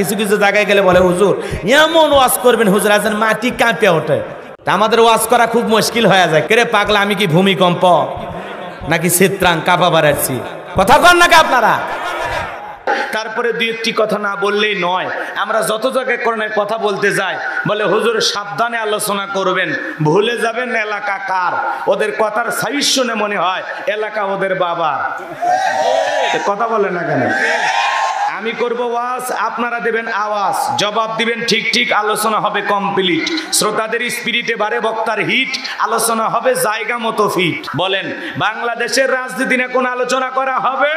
কিছু কিছু জায়গায় গেলে বলে হুজুর এমন ওয়াজ করবেন হুজুর আছেন মাটি কাঁপে ওঠে। তা আমাদের ওয়াজ করা খুব মুশকিল হয়ে যায়। কেরে পাগলা আমি কি ভূমিকম্প নাকি চিত্রাং কাঁপা বাড়াচ্ছি? কথা কন নাকি আপনারা? তারপরে দুই একটি কথা না বললেই নয়। আমরা যত জায়গায় কোরআনের কথা বলতে যাই বলে হুজুর সাবধানে আলোচনা করবেন, ভুলে যাবেন এলাকা কার। ওদের কথার সাইজ শুনে মনে হয় এলাকা ওদের বাবা। কথা বলে না কেন? আমি করব ওয়াজ, আপনারা দেবেন আওয়াজ, জবাব দিবেন ঠিক ঠিক, আলোচনা হবে কমপ্লিট। শ্রোতাদের স্পিরিটে বাড়ে বক্তার হিট, আলোচনা হবে জায়গা মতো ফিট। বলেন বাংলাদেশের রাজনীতি নিয়ে কোন আলোচনা করা হবে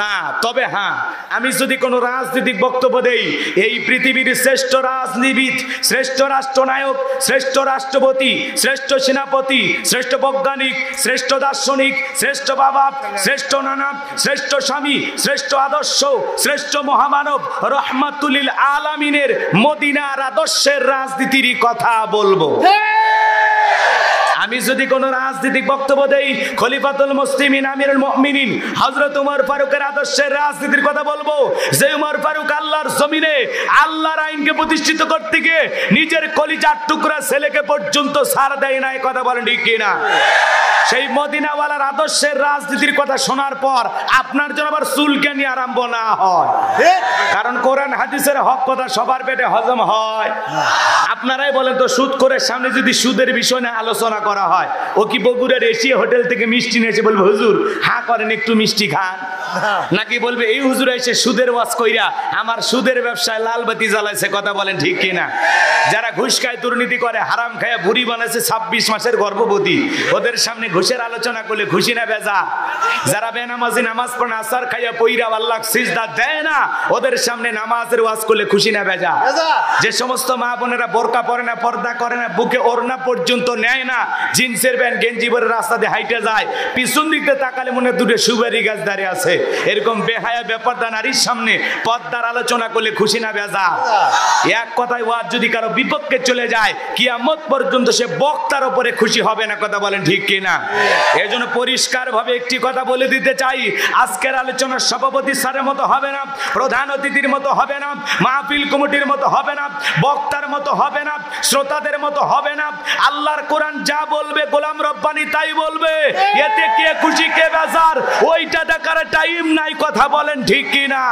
না? তবে হ্যাঁ, আমি যদি কোনো রাজনৈতিক বক্তব্য দেই, এই পৃথিবীর শ্রেষ্ঠ রাজনীতিবিদ, শ্রেষ্ঠ রাষ্ট্রনায়ক, শ্রেষ্ঠ রাষ্ট্রপতি, শ্রেষ্ঠ সেনাপতি, শ্রেষ্ঠ বৈজ্ঞানিক, শ্রেষ্ঠ দার্শনিক, শ্রেষ্ঠ বাবা, শ্রেষ্ঠ নানা, শ্রেষ্ঠ স্বামী, শ্রেষ্ঠ আদর্শ, শ্রেষ্ঠ মহামানব রহমাতুল আলামিনের মদিনার আদর্শের রাজনীতির কথা বলবো। আমি যদি কোন রাজনৈতিক বক্তব্য দেই, খলিফাতুল মুসলিমিন আমিরুল মুমিনিন হযরত ওমর ফারুকের আদর্শের রাজনীতির কথা বলবো। যে ওমর ফারুক আল্লাহর জমিনে আল্লাহর আইনকে প্রতিষ্ঠিত করতে গিয়ে নিজের কলিজার টুকরা ছেলেকে পর্যন্ত ছাড় দেয় না। কথা বলেন ঠিক কিনা? সেই মদিনাওয়ালার আদর্শের রাজনীতির কথা শোনার পর আপনার জন্য আবার চুলকানি আরম্ভ না হয়, কারণ কোরআন হাদিসের হক কথা সবার পেটে হজম হয়। আপনারাই বলেন তো, সুদ করে সামনে যদি সুদের বিষয় নিয়ে আলোচনা করা হয়, ও কি বগুড়ার এশিয়া হোটেল থেকে মিষ্টি নিয়ে এসে বলবে হুজুর হ্যাঁ করেন একটু মিষ্টি খান, নাকি বলবে এই হুজুর এসে সুদের ওয়াজ কইরা আমার সুদের ব্যবসায় লাল বাতি জ্বালাইছে? কথা বলেন ঠিক কিনা? যারা ঘুষ খায়, দুর্নীতি করে, হারাম খায় বুড়ি বানাইছে 26 মাসের গর্ভবতী, ওদের সামনে ঘুষের আলোচনা করলে খুশি না বেজা? যারা বেনামাজি নামাজ পড়ে আসার খাইয়া পইরা আল্লাহ সিজদা দেয় না, ওদের সামনে নামাজের ওয়াজ করলে খুশি না বেজা? যে সমস্ত মা বোনেরা বোরকা পরে না, পর্দা করে না, বুকে ওড়না পর্যন্ত নেয় না, জিন্সের প্যান্ট গেঞ্জি পরে রাস্তা দিয়ে হাইটে যায়, পিছন দিকে তাকালে মনে দুটো সুপারি গাছ দাঁড়িয়ে আছে, এরকম বেহায়া ব্যাপারটা নারীর সামনে পর্দার আলোচনা করলে খুশি না বেজা? এক কথায় ওয়াজ যদি কারো বিপক্ষে চলে যায়, কিয়ামত পর্যন্ত সে বক্তার উপরে খুশি হবে না। কথা বলেন ঠিক কিনা? এই জন্য পরিষ্কার ভাবে একটি কথা বলে দিতে চাই, আজকের আলোচনার সভাপতি স্যারের মতো হবে না, প্রধান অতিথির মতো হবে না, মাহফিল কমিটির মতো হবে না, বক্তার মতো হবে না, শ্রোতাদের মতো হবে না। আল্লাহর কোরআন যা বলবে গোলাম রব্বানি তাই বলবে। এতে কে খুশি কে বেজার ওইটা দেখার টাইম নাই। কথা বলেন ঠিক কিনা?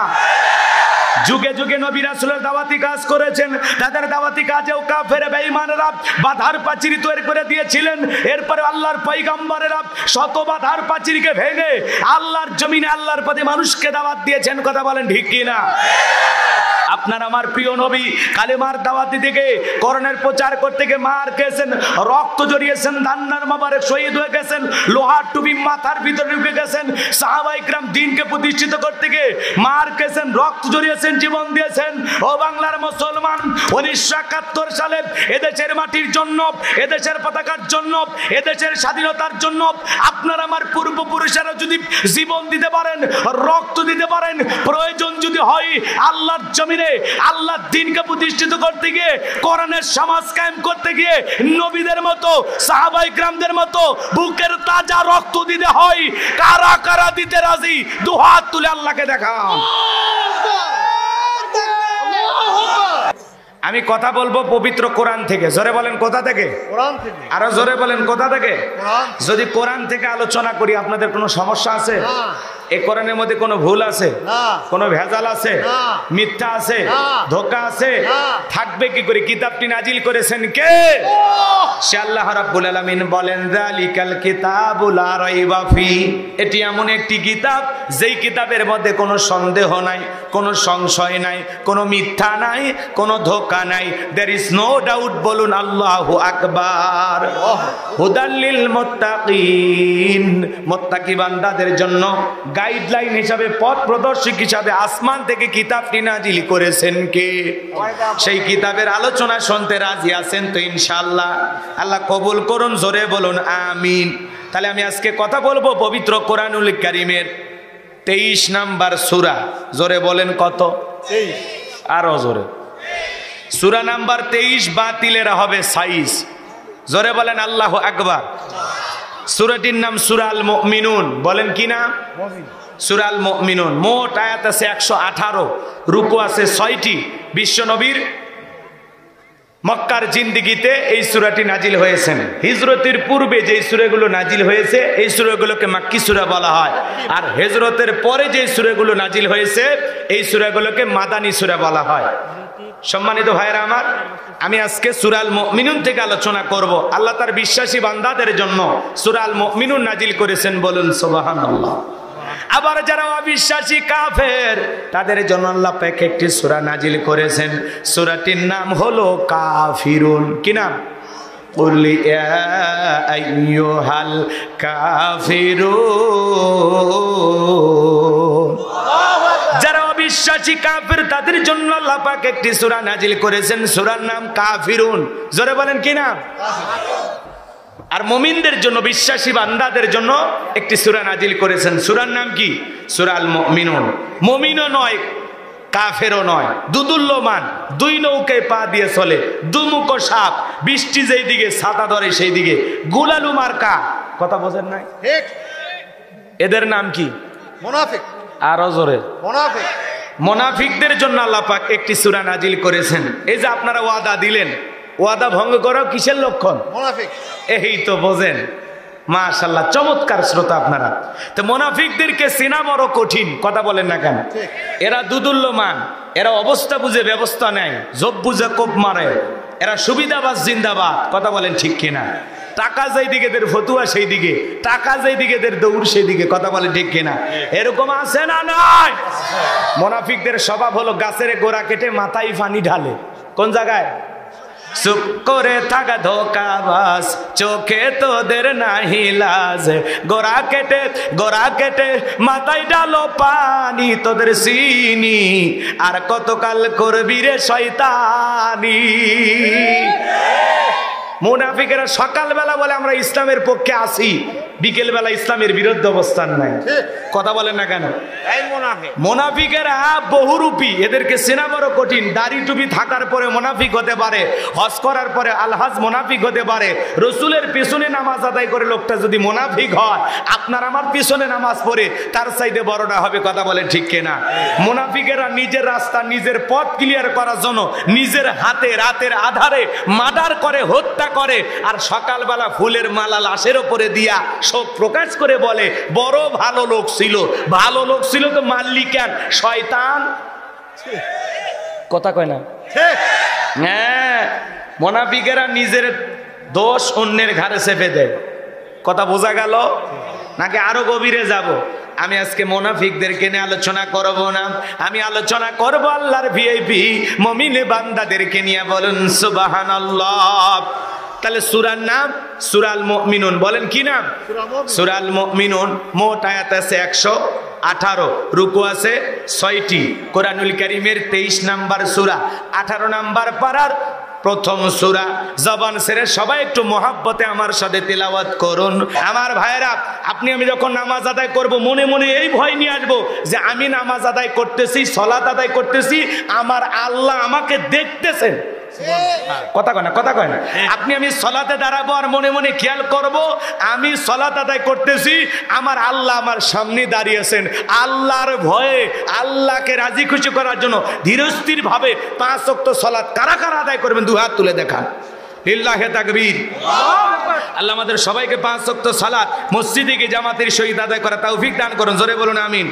যুগে যুগে নবী রাসূলের দাওয়াতি কাজ করেছেন, তাদের দাওয়াতি কাজেও কাফের বেঈমানরা বাধার প্রাচীর তৈরি করে দিয়েছিলেন। এরপরে আল্লাহর পয়গম্বরেরা শত বাধার প্রাচীরকে ভেঙে আল্লাহর জমিনে আল্লাহর পথে মানুষকে দাওয়াত দিয়েছেন। কথা বলেন ঠিক কিনা? আপনার আমার প্রিয় নবী কালেমার দাওয়াতি থেকে কোরআনের প্রচার করতে গিয়ে মার খেয়েছেন, রক্ত জড়িয়েছেন, দান্নার মোবারক শহীদ হয়ে গেছেন, লোহার টুপি মাথার ভিতরে ঢুকে গেছেন। সাহাবায়ে কিরাম দ্বীনকে প্রতিষ্ঠিত করতে গিয়ে মার খেয়েছেন, রক্ত জড়িয়েছেন, জীবন দিয়েছেন। ও বাংলার মুসলমান, 1971 সালে এদেশের মাটির জন্য, এদেশের পতাকার জন্য, এদেশের স্বাধীনতার জন্য আপনার আমার পূর্বপুরুষেরা যদি জীবন দিতে পারেন, রক্ত দিতে পারেন, প্রয়োজন যদি হয় আল্লাহর জমিনে আল্লাহর দ্বীনকে প্রতিষ্ঠিত করতে গিয়ে, কোরআনের সমাজ কায়েম করতে গিয়ে নবীদের মতো সাহাবায়ে কিরামদের মতো বুকের তাজা রক্ত দিতে হয়, কারা কারা দিতে রাজি? দুহাত তুলে আল্লাহকে দেখান। আমি কথা বলবো পবিত্র কোরআন থেকে। জোরে বলেন কোথা থেকে? কোরআন থেকে। আরো জোরে বলেন কোথা থেকে? কোরআন। যদি কোরআন থেকে আলোচনা করি আপনাদের কোনো সমস্যা আছে? না। এই কোরআনের মধ্যে কোনো ভুল আছে? না। কোনো ভেজাল আছে? না। মিথ্যা আছে? না। ধোঁকা আছে? না। থাকবে কি করে? কিতাবটি নাজিল করেছেন কে? সে আল্লাহ রাব্বুল আলামিন বলেন, যালিকাল কিতাবু লা রাইবা ফি। এটি এমন একটি কিতাব যেই কিতাবের মধ্যে কোনো সন্দেহ নাই, কোনো সংশয় নাই, কোনো মিথ্যা নাই, কোনো ধোঁকা নাই। There is no doubt. বলুন আল্লাহু আকবার। হুদাল লিল মুত্তাকিন। মুত্তাকি বান্দাদের জন্য গাইডলাইন হিসাবে, পথ প্রদর্শক হিসাবে আসমান থেকে কিতাবটি নাজিল করেছেন কে? সেই কিতাবের আলোচনা শুনতে রাজি আছেন তো ইনশাআল্লাহ? আল্লাহ কবুল করুন। জোরে বলুন আমিন। তাহলে আমি আজকে কথা বলবো পবিত্র কোরআনুল কারীমের 23 নাম্বার সূরা। জোরে বলেন কত? 23। আরো জোরে। সূরা নাম্বার 23 বাতিলের হবে 26। জোরে বলেন আল্লাহু আকবার। সূরাটির নাম সূরা আল মুমিনুন। বলেন কি নাম? সূরাল মুমিনুন। মোট আয়াত আছে 118, রুকু আছে 6টি। বিশ্বনবীর মক্কার জিন্দেগিতে এই সূরাটি নাজিল হয়েছেন। হিজরতের পূর্বে যে সূরাগুলো নাজিল হয়েছে এই সূরাগুলোকে মাক্কি সূরা বলা হয়, আর হিজরতের পরে যে সূরাগুলো নাজিল হয়েছে এই সূরাগুলোকে মাদানী সূরা বলা হয়। সম্মানিত ভাইরা আমার, আমি আজকে সূরাল মুমিনুন থেকে আলোচনা করব। আল্লাহ তার বিশ্বাসী বান্দাদের জন্য সূরাল মুমিনুন নাজিল করেছেন, বলুন সুবহানাল্লাহ। আবার যারা অবিশ্বাসী কাফের তাদের জন্য আল্লাহ পাক একটি সূরা নাজিল করেছেন, সূরাটির নাম হলো কাফিরুন। কি নাম? কুল ইয়া আইয়ুহাল কাফিরুন। যারা অবিশ্বাসী কাফের তাদের জন্য আল্লাহ পাক একটি সূরা নাজিল করেছেন, সূরার নাম কাফিরুন। জোরে বলেন কি নাম? আর মুমিনদের জন্য, বিশ্বাসী বান্দাদের জন্য একটি সূরা নাজিল করেছেন, সূরার নাম কি? সূরাল মুমিনুন। মুমিনও নয় কাফেরও নয়, দুদুল্যমান, দুই নৌকায় পা দিয়ে চলে, দুমুখ সাপ, বৃষ্টি যেই দিকে ছাতা ধরে সেই দিকে, গুলালু মার্কা। কথা বোঝেন নাই? ঠিক। এদের নাম কি? মুনাফিক। আরো জোরে। মুনাফিক। মুনাফিকদের জন্য আল্লাহ পাক একটি সূরা নাজিল করেছেন। এই যে আপনারা ওয়াদা দিলেন, ওয়াদা ভঙ্গ করাও কিসের লক্ষণ? মুনাফিক। এই তো বোঝেন। মাশাআল্লাহ, চমৎকার শ্রোতা আপনারা। তো মুনাফিকদেরকে চেনা বড় কঠিন, কথা বলেন না কেন? এরা দুদুল্যমান, এরা অবস্থা বুঝে ব্যবস্থা নেয়, জব বুঝে কোপ মারে, এরা সুবিধাবাজ জিন্দাবাদ। কথা বলেন ঠিক কিনা? টাকা যেই দিকে এদের ফতুয়া সেই দিকে, টাকা যেই দিকে এদের দৌড় সেই দিকে। কথা বলেন ঠিক কিনা? এরকম আছে না? নয়। মুনাফিকদের স্বভাব হলো গাছের গোড়া কেটে মাথায় পানি ঢালে। কোন জায়গায়? চুপ করে থাকা ধোকাবাজ, চোখে তোদের নাহি লাজ, গোড়া কেটে মাথায় ডালো পানি, তোদের চিনি আর কতকাল করবি রে শয়তানি। মুনাফিকেরা সকালবেলা বলে আমরা ইসলামের পক্ষে আছি, বিকেল বেলা ইসলামের বিরুদ্ধে অবস্থান নাই। কথা বলেন না কেন? মুনাফিকেরা বহুরূপী, এদেরকে চেনা বড় কঠিন। দাড়ি টুপি থাকার পরে মুনাফিক হতে পারে, হজ করার পরে আলহাজ মুনাফিক হতে পারে। রসুলের পিছনে নামাজ আদায় করে লোকটা যদি মুনাফিক হয়, আপনার আমার পিছনে নামাজ পড়ে তার চাইতে বড়টা হবে। কথা বলেন ঠিক কিনা? মুনাফিকেরা নিজের রাস্তা, নিজের পথ ক্লিয়ার করার জন্য নিজের হাতে রাতের আধারে মার্ডার করে, হত্যা করে, আর সকালবেলা ফুলের মালা লাশের ওপরে দিয়া শোক প্রকাশ করে বলে বড় ভালো লোক ছিল। ভালো লোক ছিল তো মারলি কেন? শয়তান। কথা কয় না? হ্যাঁ, মুনাফিকেরা নিজের দোষ অন্যের ঘাড়ে চেপে দেয়। কথা বোঝা গেল নাকি আরো গভীরে যাব? আমি আজকে মুনাফিকদেরকে নিয়ে আলোচনা করব না, আমি আলোচনা করব আল্লাহর ভিআইপি মুমিন বান্দাদেরকে নিয়ে। বলুন সুবহানাল্লাহ। তাহলে সূরার নাম সূরাল মুমিনুন। বলেন কি নাম? সূরাল মুমিনুন। মোট আয়াত আছে 118, রুকু আছে 6টি। কোরআনুল কারীমের 23 নাম্বার সূরা, 18 নাম্বার পারার প্রথম সূরা। জবান ছেড়ে সবাই একটু মহাব্বতে আমার সাথে তিলাওয়াত করুন। আমার ভাইরা, আপনি আমি যখন নামাজ আদায় করব, মনে মনে এই ভয় নিয়ে আসবো যে আমি নামাজ আদায় করতেছি, সালাত আদায় করতেছি, আমার আল্লাহ আমাকে দেখতেছেন। কথা কয় না? কথা কয় না? আপনি আমি সালাতে দাঁড়াবো আর মনে মনে খেয়াল করব আমি সালাত আদায় করতেছি, আমার আল্লাহ আমার সামনে দাঁড়িয়েছেন। আল্লাহর ভয়ে, আল্লাহকে রাজি খুশি করার জন্য ধীরস্থির ভাবে 5 ওয়াক্ত সালাত কারা কারা আদায় করবেন? 2 হাত তুলে দেখান। লিল্লাহি তাকবীর। আল্লাহ আমাদের সবাইকে 5 ওয়াক্ত সালাত মসজিদে গিয়ে জামাতের সহিত আদায় করা তৌফিক দান করুন। জোরে বলুন আমিন।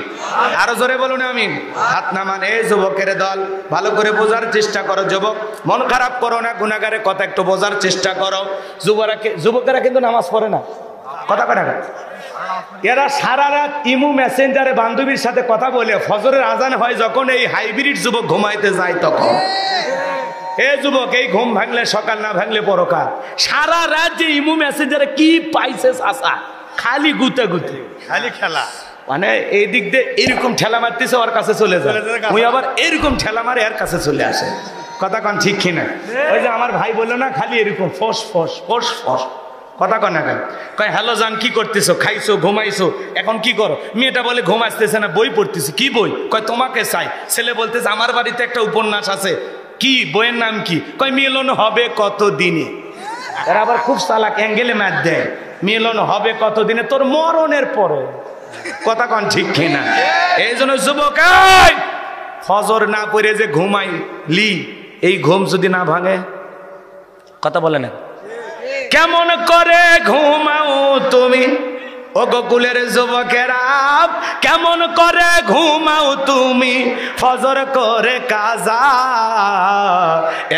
আরো জোরে বলুন আমিন। হাত নামান। এই যুবকের দল, ভালো করে বোঝার চেষ্টা করো। যুবক, মন খারাপ করো না, গুনাহগারের কথা একটু বোঝার চেষ্টা করো। যুবকেরা কিন্তু নামাজ পড়ে না। কথা কয় না? এরা সারা রাত ইমু মেসেঞ্জারে বান্ধবীর সাথে কথা বলে ফজরের আজান হয় যখন, এই হাইব্রিড যুবক ঘুমাইতে যায় তখন। এ যুবক, এই ঘুম ভাঙলে সকাল, না ভাঙলে পরকাল। সারা রাত যে ইমু মেসেঞ্জারে কি পাইছে আসা, খালি গুতে গুতে, খালি খেলা। মানে এই দিক দিয়ে এরকম ঠেলা মারতেছে, ওর কাছে চলে যায়, ওই আবার এরকম ঠেলা মারে এর কাছে চলে আসে। কথা কন ঠিক কিনা? ওই যে আমার ভাই বললো না, খালি এরকম ফস ফস ফস ফস। কথা কন না কেন? কয় হ্যালো জান, কি করতেছো? খাইছো, ঘুমাইছো, এখন কি করো? মেয়েটা বলে ঘুম আসতেছে না, বই পড়তেছি। কি বই? কয় তোমাকে চাই। ছেলে বলতেছে আমার বাড়িতে একটা উপন্যাস আছে। কি বইয়ের নাম কি? কয় মিলন হবে কত দিনে। এরা আবার খুব চালাক, অ্যাঙ্গেলে ম্যাচ দেয়। মিলন হবে কত দিনে? তোর মরণের পরে। কথা কন ঠিক কিনা? এই জন্য যুবক, ফজর না পড়ে যে ঘুমাইলি, এই ঘুম যদি না ভাঙে, কথা বলে না, কেমন করে ঘুমাও তুমি ও গোকুলের যুবকেরা, কেমন করে ঘুমাও তুমি ফজর করে কাজা,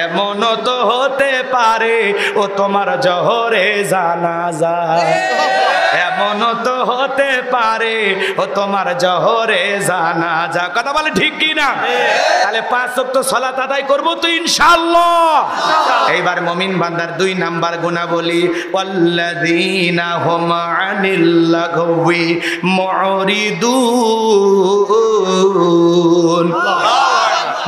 এমন তো হতে পারে ও তোমার জহরে জানাজা, এমন তো হতে পারে ও তোমার জহরে জানাজা। কথা বলে ঠিক কি না? তাহলে 5 ওয়াক্ত সালাত আদায় করব তো ইনশাআল্লাহ। এইবার মুমিন বান্দার 2 নাম্বার গুনাহবলী, ওয়াল্লাযীনা হুম আনিল লাগওয়ি মুরিদুন।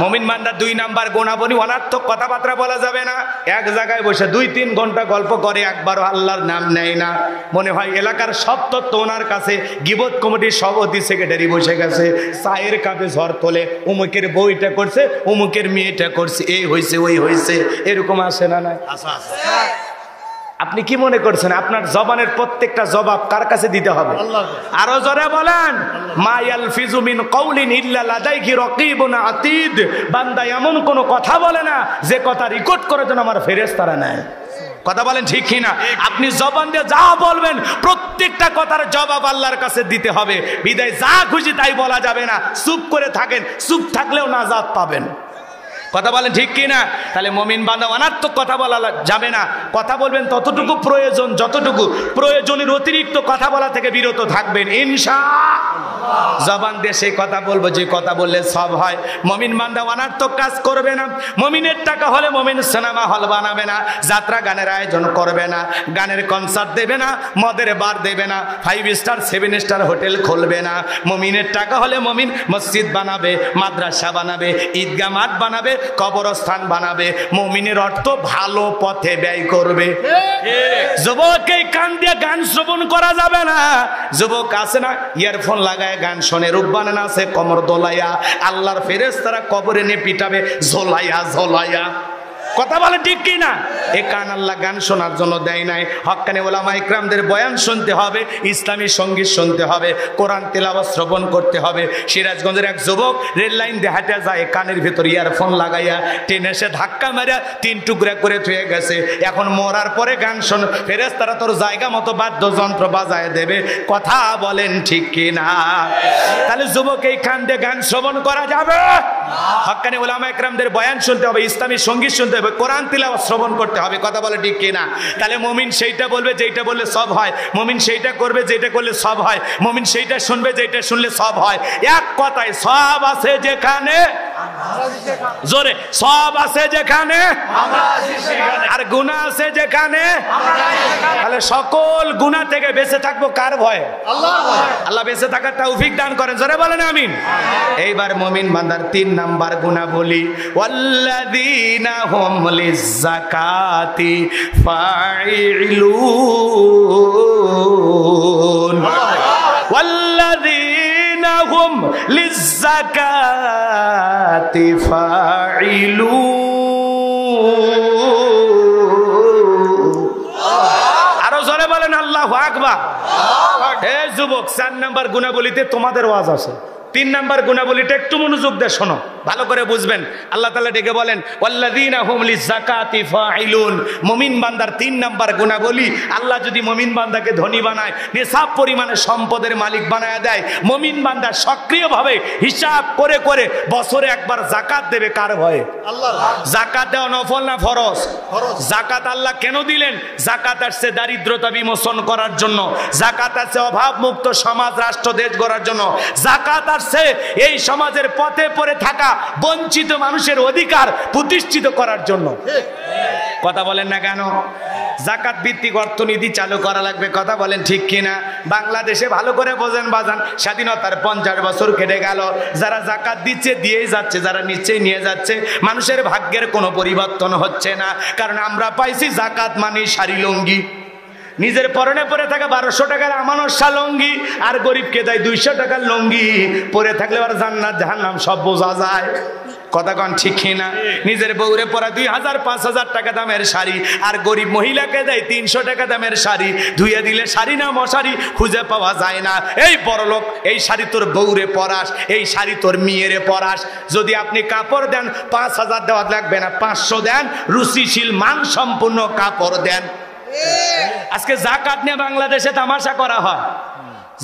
মুমিন বান্দার 2 নাম্বার গুনাহবলী, অনার্থক কথাবার্তা বলা যাবে না। এক জায়গায় বসে 2-3 ঘন্টা গল্প করে, একবারও আল্লাহর নাম নেয় না। মনে হয় এলাকার সব তথ্য ওনার কাছে। গিবত কমিটির সভাপতি সেক্রেটারি বসে গেছে, চায়ের কাপে ঝড় তোলে, অমুকের বউটা করছে, অমুকের মেয়েটা করছে, এই হয়েছে ওই হয়েছে, এরকম আসে না? না, আপনি কি মনে করছেন আপনার জবানের প্রত্যেকটা জবাব কার কাছে দিতে হবে? আরো জোরে বলেন, মা ইয়ালফিজু মিন কাউলিন ইল্লা লাদাইহি রাকীবুন আতীদ। বান্দা এমন কোন কথা বলে না যে কথা রেকর্ড করার জন্য আমার ফেরেশতারা নেয়। কথা বলেন ঠিক কি না? আপনি জবান দিয়ে যা বলবেন প্রত্যেকটা কথার জবাব আল্লাহর কাছে দিতে হবে। বিদায় যা খুশি তাই বলা যাবে না। চুপ করে থাকেন, চুপ থাকলেও নাজাত পাবেন। কথা বলেন ঠিক কি না? তাহলে মুমিন বান্দা অনার্থক কথা বলা যাবে না। কথা বলবেন ততটুকু প্রয়োজন, যতটুকু প্রয়োজনের অতিরিক্ত কথা বলা থেকে বিরত থাকবেন ইনশাআল্লাহ। জবান দিয়ে সেই কথা বলবো যে কথা বললে সব হয়। মুমিন বান্দা অনার্থক কাজ করবে না। মুমিনের টাকা হলে মুমিন সিনেমা হল বানাবে না, যাত্রা গানের আয়োজন করবে না, গানের কনসার্ট দেবে না, মদের বার দেবে না, 5 স্টার 7 স্টার হোটেল খুলবে না। মুমিনের টাকা হলে মুমিন মসজিদ বানাবে, মাদ্রাসা বানাবে, ঈদগাহ মাঠ বানাবে, কবরস্থান বানাবে। মুমিনের অর্থ ভালো পথে ব্যয় করবে। যুবক, এই কান দিয়ে গান শ্রবণ করা যাবে না। যুবক আছে না ইয়ারফোন লাগায় গান শোনে, রূপবান আছে কমর দোলাইয়া, আল্লাহর ফেরেশতারা কবরে নিয়ে পিটাবে ঝোলাইয়া ঝোলাইয়া। কথা বলে ঠিক কি না? এ কান আল্লাহ গান শোনার জন্য দেয় নাই। হক্কানি ওলামা ইকরামদের বয়ান শুনতে হবে, ইসলামী সঙ্গীত শুনতে হবে, কোরআন তেলাওয়াত শ্রবণ করতে হবে। সিরাজগঞ্জের এক যুবক রেল লাইন দিয়ে হাঁটে যায়, কানের ভিতর ইয়ারফোন লাগাইয়া ট্রেনে এসে ধাক্কা মারিয়া 3 টুকরা করে থুয়ে গেছে। এখন মরার পরে গান শোন, ফেরেশতারা তোর জায়গা মতো বাদ্যযন্ত্র বাজায় দেবে। কথা বলেন ঠিক কি না? তাহলে যুবক, এই কান দিয়ে গান শ্রবণ করা যাবে? হক্কানি ওলামা ইকরামদের বয়ান শুনতে হবে, ইসলামী সঙ্গীত শুনতে হবে, কোরআন তিলাওয়াত শ্রবণ করতে হবে। কথা বলে ঠিক কি না? তাহলে মুমিন সেইটা বলবে যেটা বললে সব হয়, মুমিন সেইটা করবে যেটা করলে সব হয়, মুমিন সেইটা শুনবে যেটা শুনলে সব হয়। এক কথায় সব আছে যেখানে, জোরে, সব আছে যেখানে আর গুনাহ আছে যেখানে। তাহলে সকল গুনাহ থেকে বেঁচে থাকবো কার ভয়ে? আল্লাহ বেঁচে থাকার তৌফিক দান করেন, জোরে বলেন আমিন। এইবার মুমিন বান্দার 3 নাম্বার গুনাহ বলি, ওয়াল্লাযীনা হুম লিয-যাকাতি ফাঈলুন। ওয়াল্লাযীনা হুম লিয-যাকাতি ফাঈলুন। আরো জোরে বলেন আল্লাহু আকবার। এ যুবক, 4 নাম্বার গুনাহবলীতে তোমাদের ওয়াজ আছে। 3 নাম্বার গুনাহবলীটা একটু মনোযোগ দিয়ে শোনো, ভালো করে বুঝবেন। আল্লাহ তাআলা ডেকে বলেন ওয়াল্লাযীনা হুম লিয-যাকাতি ফাঈলুন। মুমিন বান্দার 3 নাম্বার গুনাহবলী, আল্লাহ যদি মুমিন বান্দাকে ধনী বানায়, নিসাব পরিমাণে সম্পদের মালিক বানায় দেয়, মুমিন বান্দা সক্রিয়ভাবে হিসাব করে করে বছরে একবার যাকাত দেবে কার ভয়ে? আল্লাহর। যাকাত দেওয়া নফল না ফরজ? যাকাত আল্লাহ কেন দিলেন? যাকাত আসছে দারিদ্রতা বিমোচন করার জন্য, যাকাত আছে অভাব মুক্ত সমাজ রাষ্ট্র দেশ গড়ার জন্য, যাকাত আসছে এই সমাজের পথে পড়ে থাকা বঞ্চিত মানুষের অধিকার প্রতিষ্ঠিত করার জন্য। কথা বলেন না কেন? যাকাত ভিত্তিক অর্থনীতি চালু করা লাগবে। কথা বলেন ঠিক কিনা? বাংলাদেশে ভালো করে বোঝেন বাজান, স্বাধীনতার 50 বছর কেটে গেল, যারা যাকাত দিচ্ছে দিয়েই যাচ্ছে, যারা নিশ্চয়ই নিয়ে যাচ্ছে, মানুষের ভাগ্যের কোনো পরিবর্তন হচ্ছে না। কারণ আমরা পাইছি যাকাত মানে শাড়ি লুঙ্গি, নিজের পরনে পরে থাকা 1200 টাকার আমানত লুঙ্গি, আর গরিবকে দেয় 200 টাকার লুঙ্গি। পরে থাকলে আর জান্নাত জাহান্নাম সব বোঝা যায়। কথা কন ঠিক না? নিজের বউরে পরা 2000 5000 টাকা দামের শাড়ি, আর গরিব মহিলাকে দেয় 300 টাকা দামের শাড়ি। ধুয়ে দিলে শাড়ি না মশারি খুঁজে পাওয়া যায় না। এই বড়লোক, এই শাড়ি তোর বউরে পরাস, এই শাড়ি তোর মেয়েরে পরাস। যদি আপনি কাপড় দেন 5000 দেওয়া লাগবে না, 500 দেন, রুচিশীল মানসম্পন্ন কাপড় দেন। আজকে জাকাত নিয়ে বাংলাদেশে তামাশা করা হয়।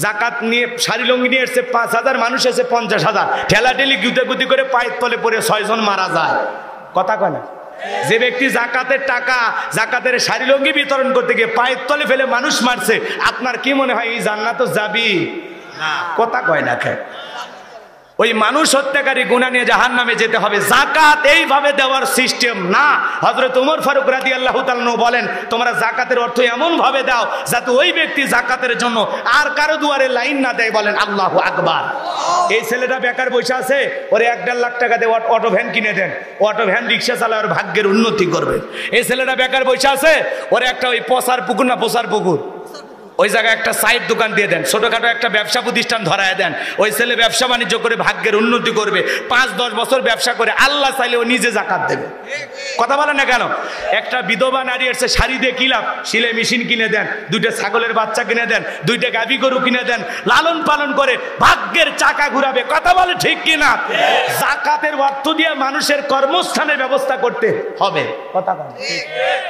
জাকাত নিয়ে শাড়ি লঙ্গি নিয়ে এসছে 5000, মানুষ এসে 50,000, ঠেলাঠেলি গুতি করে পায়ের তলে পড়ে 6 জন মারা যায়। কথা কয় না? যে ব্যক্তি জাকাতের টাকা, জাকাতের শাড়ি লঙ্গি বিতরণ করতে গিয়ে পায়ের তলে ফেলে মানুষ মারছে, আপনার কি মনে হয় এই জান্নাতে যাবি? কথা কয় না কে? ওই মানুষ হত্যাকারী গুনাহ নিয়ে জাহান্নামে যেতে হবে। জাকাত এইভাবে দেওয়ার সিস্টেম না। হযরত ওমর ফারুক রাদিয়াল্লাহু তাআলা বলেন, তোমরা জাকাতের অর্থ এমন ভাবে দাও যাতে ওই ব্যক্তি জাকাতের জন্য আর কারো দুয়ারে লাইন না দেয়। বলেন আল্লাহু আকবার। এই ছেলেটা বেকার বসে আছে, ওরে 1.5 লাখ টাকা দিয়ে অটো ভ্যান কিনে দেন, অটো ভ্যান রিক্সা চালায় ওর ভাগ্যের উন্নতি করবে। এই ছেলেটা বেকার বসে আছে, ওরে একটা ওই পচার পুকুর না পচার পুকুর, ওই জায়গায় একটা সাইড দোকান দিয়ে দেন, ছোটখাটো একটা ব্যবসা প্রতিষ্ঠান ধরায় দেন। ওই ছেলে ব্যবসা বাণিজ্য করে ভাগ্যের উন্নতি করবে। 5-10 বছর ব্যবসা করে আল্লাহ চাইলে ও নিজে জাকাত দেবে। কথা বলে না কেন? একটা বিধবা নারী এসে শাড়ি দিয়ে কি লাভ? সিলাই মেশিন কিনে দেন, 2টা ছাগলের বাচ্চা কিনে দেন, 2টা গাভী গরু কিনে দেন, লালন পালন করে ভাগ্যের চাকা ঘুরাবে। কথা বলে ঠিক কিনা? জাকাতের অর্থ দিয়ে মানুষের কর্মস্থানের ব্যবস্থা করতে হবে। কথা বলে।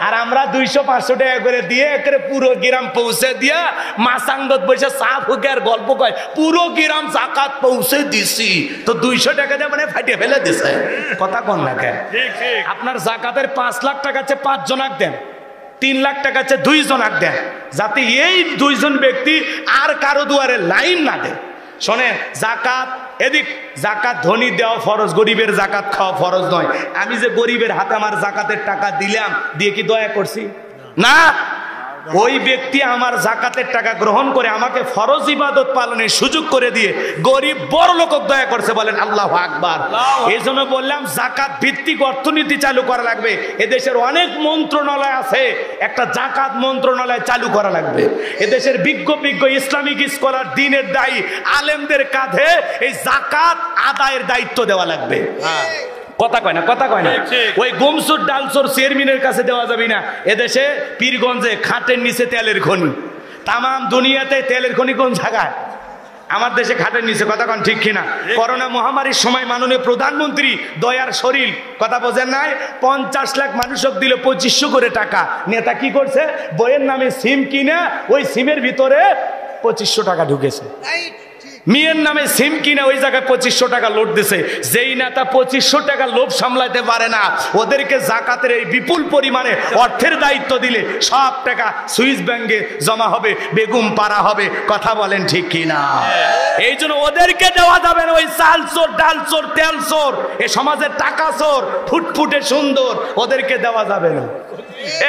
আর আমরা 200-500 টাকা করে দিয়ে একেবারে পুরো গ্রাম পৌঁছে দিয়ে মাসাঙ্গত বসে চা ফুকে আর গল্প কয় পুরো গ্রাম জাকাত পৌঁছে দিছি, তো 200 টাকা দিয়ে মানে ফাটিয়ে ফেলে দিছে। কথা কন না কেন? আপনার জাকাতের 5 লাখ টাকা হচ্ছে 5 জনাক দেন, 3 লাখ টাকা হচ্ছে 2 জনাক দেন, যাতে এই 2 জন ব্যক্তি আর কারো দুয়ারে লাইন না দেয়। শোনেন, জাকাত এদিক, জাকাত ধনী দেওয়া ফরজ, গরিবের জাকাত খাওয়া ফরজ নয়। আমি যে গরিবের হাতে আমার জাকাতের টাকা দিলাম, দিয়ে কি দয়া করছি? না। ওই ব্যক্তি আমার জাকাতের টাকা গ্রহণ করে আমাকে ফরজ ইবাদত পালনের সুযোগ করে দিয়ে গরিব বড় লোক দয়া করছে। বলেন আল্লাহু আকবার। এই জন্য বললাম জাকাত ভিত্তিক অর্থনীতি চালু করা লাগবে। এদেশের অনেক মন্ত্রণালয় আছে, একটা জাকাত মন্ত্রণালয় চালু করা লাগবে। এদেশের বিজ্ঞ ইসলামিক স্কলার, দিনের দায়ী আলেমদের কাঁধে এই জাকাত আদায়ের দায়িত্ব দেওয়া লাগবে। কথা কয় না? কথা কয় না? ওই গুমসুর ডালসোর চেয়ারম্যানের কাছে দেওয়া যাবে না। এদেশে পীরগঞ্জে খাটের নিচে তেলের খনি, তামাম দুনিয়াতে তেলের খনি কোন জায়গায়? আমার দেশে খাটের নিচে। কথা কন ঠিক কিনা? করোনা মহামারীর সময় মাননীয় প্রধানমন্ত্রী দয়ার শরীর, কথা বোঝেন নাই, 50 লাখ মানুষক দিল 2500 করে টাকা। নেতা কি করছে? বইয়ের নামে সিম কিনে ওই সিমের ভিতরে 2500 টাকা ঢুকেছে। মেয়ের নামে সিম কিনে ওই জায়গায় 2500 টাকা লোড দিছে। যেই নেতা 2500 টাকা লোভ সামলাতে পারে না, ওদেরকে জাকাতের এই বিপুল পরিমাণে অর্থের দায়িত্ব দিলে সব টাকা সুইস ব্যাংকে জমা হবে, বেগুম পাড়া হবে। কথা বলেন ঠিক কিনা? এই জন্য ওদেরকে দেওয়া যাবে না। ওই চাল চোর, ডাল চোর, তেল চোর, এ সমাজের টাকা চোর, ফুটফুটে সুন্দর, ওদেরকে দেওয়া যাবে না।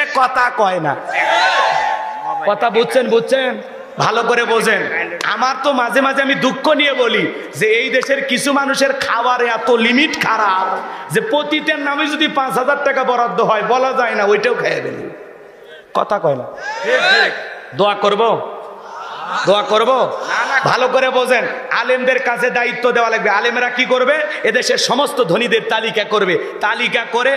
এ কথা কয় না। কথা বুঝছেন? বুঝছেন? ভালো করে বোঝেন। আমার তো মাঝে মাঝে আমি দুঃখ নিয়ে বলি যে এই দেশের কিছু মানুষের খাবারে এত লিমিট খারাপ যে পতিতের নামে যদি 5000 টাকা বরাদ্দ হয়, বলা যায় না ওইটাও খেয়ে গেলি। কথা কয় না? দোয়া করব, দোয়া করব। ভালো করে বোঝেন, আলেমদের কাছে দায়িত্ব দেওয়া লাগবে। আলেমরা কি করবে? এদেশের সমস্ত ধনীদের তালিকা করবে। তালিকা করে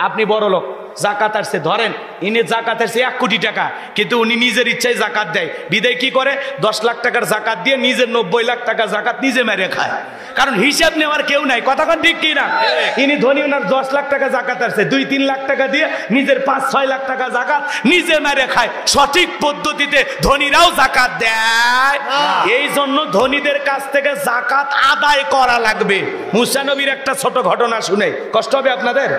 আপনি বড় লোক, জাকাত আসছে, ধরেন ইনি জাকাত আসছে 1 কোটি টাকা, কিন্তু উনি নিজের ইচ্ছায় জাকাত দেয়। বিদায় কি করে? 10 লাখ টাকার জাকাত দিয়ে নিজের 90 লাখ টাকা জাকাত নিজে মেরে খায়, কারণ হিসাব নেওয়ার কেউ নাই। কথা কন ঠিক কি না? ইনি ধনী, ওনার 10 লাখ টাকা জাকাত আসছে, 2-3 লাখ টাকা দিয়ে নিজের 5-6 লাখ টাকা জাকাত নিজে মেরে খায়। সঠিক পদ্ধতিতে ধনীরাও জাকাত দেয়। এই জন্য ধনীদের কাছ থেকে জাকাত আদায় করা লাগবে। মুসা নবীর একটা ছোট ঘটনা শুনে কষ্ট হবে আপনাদের।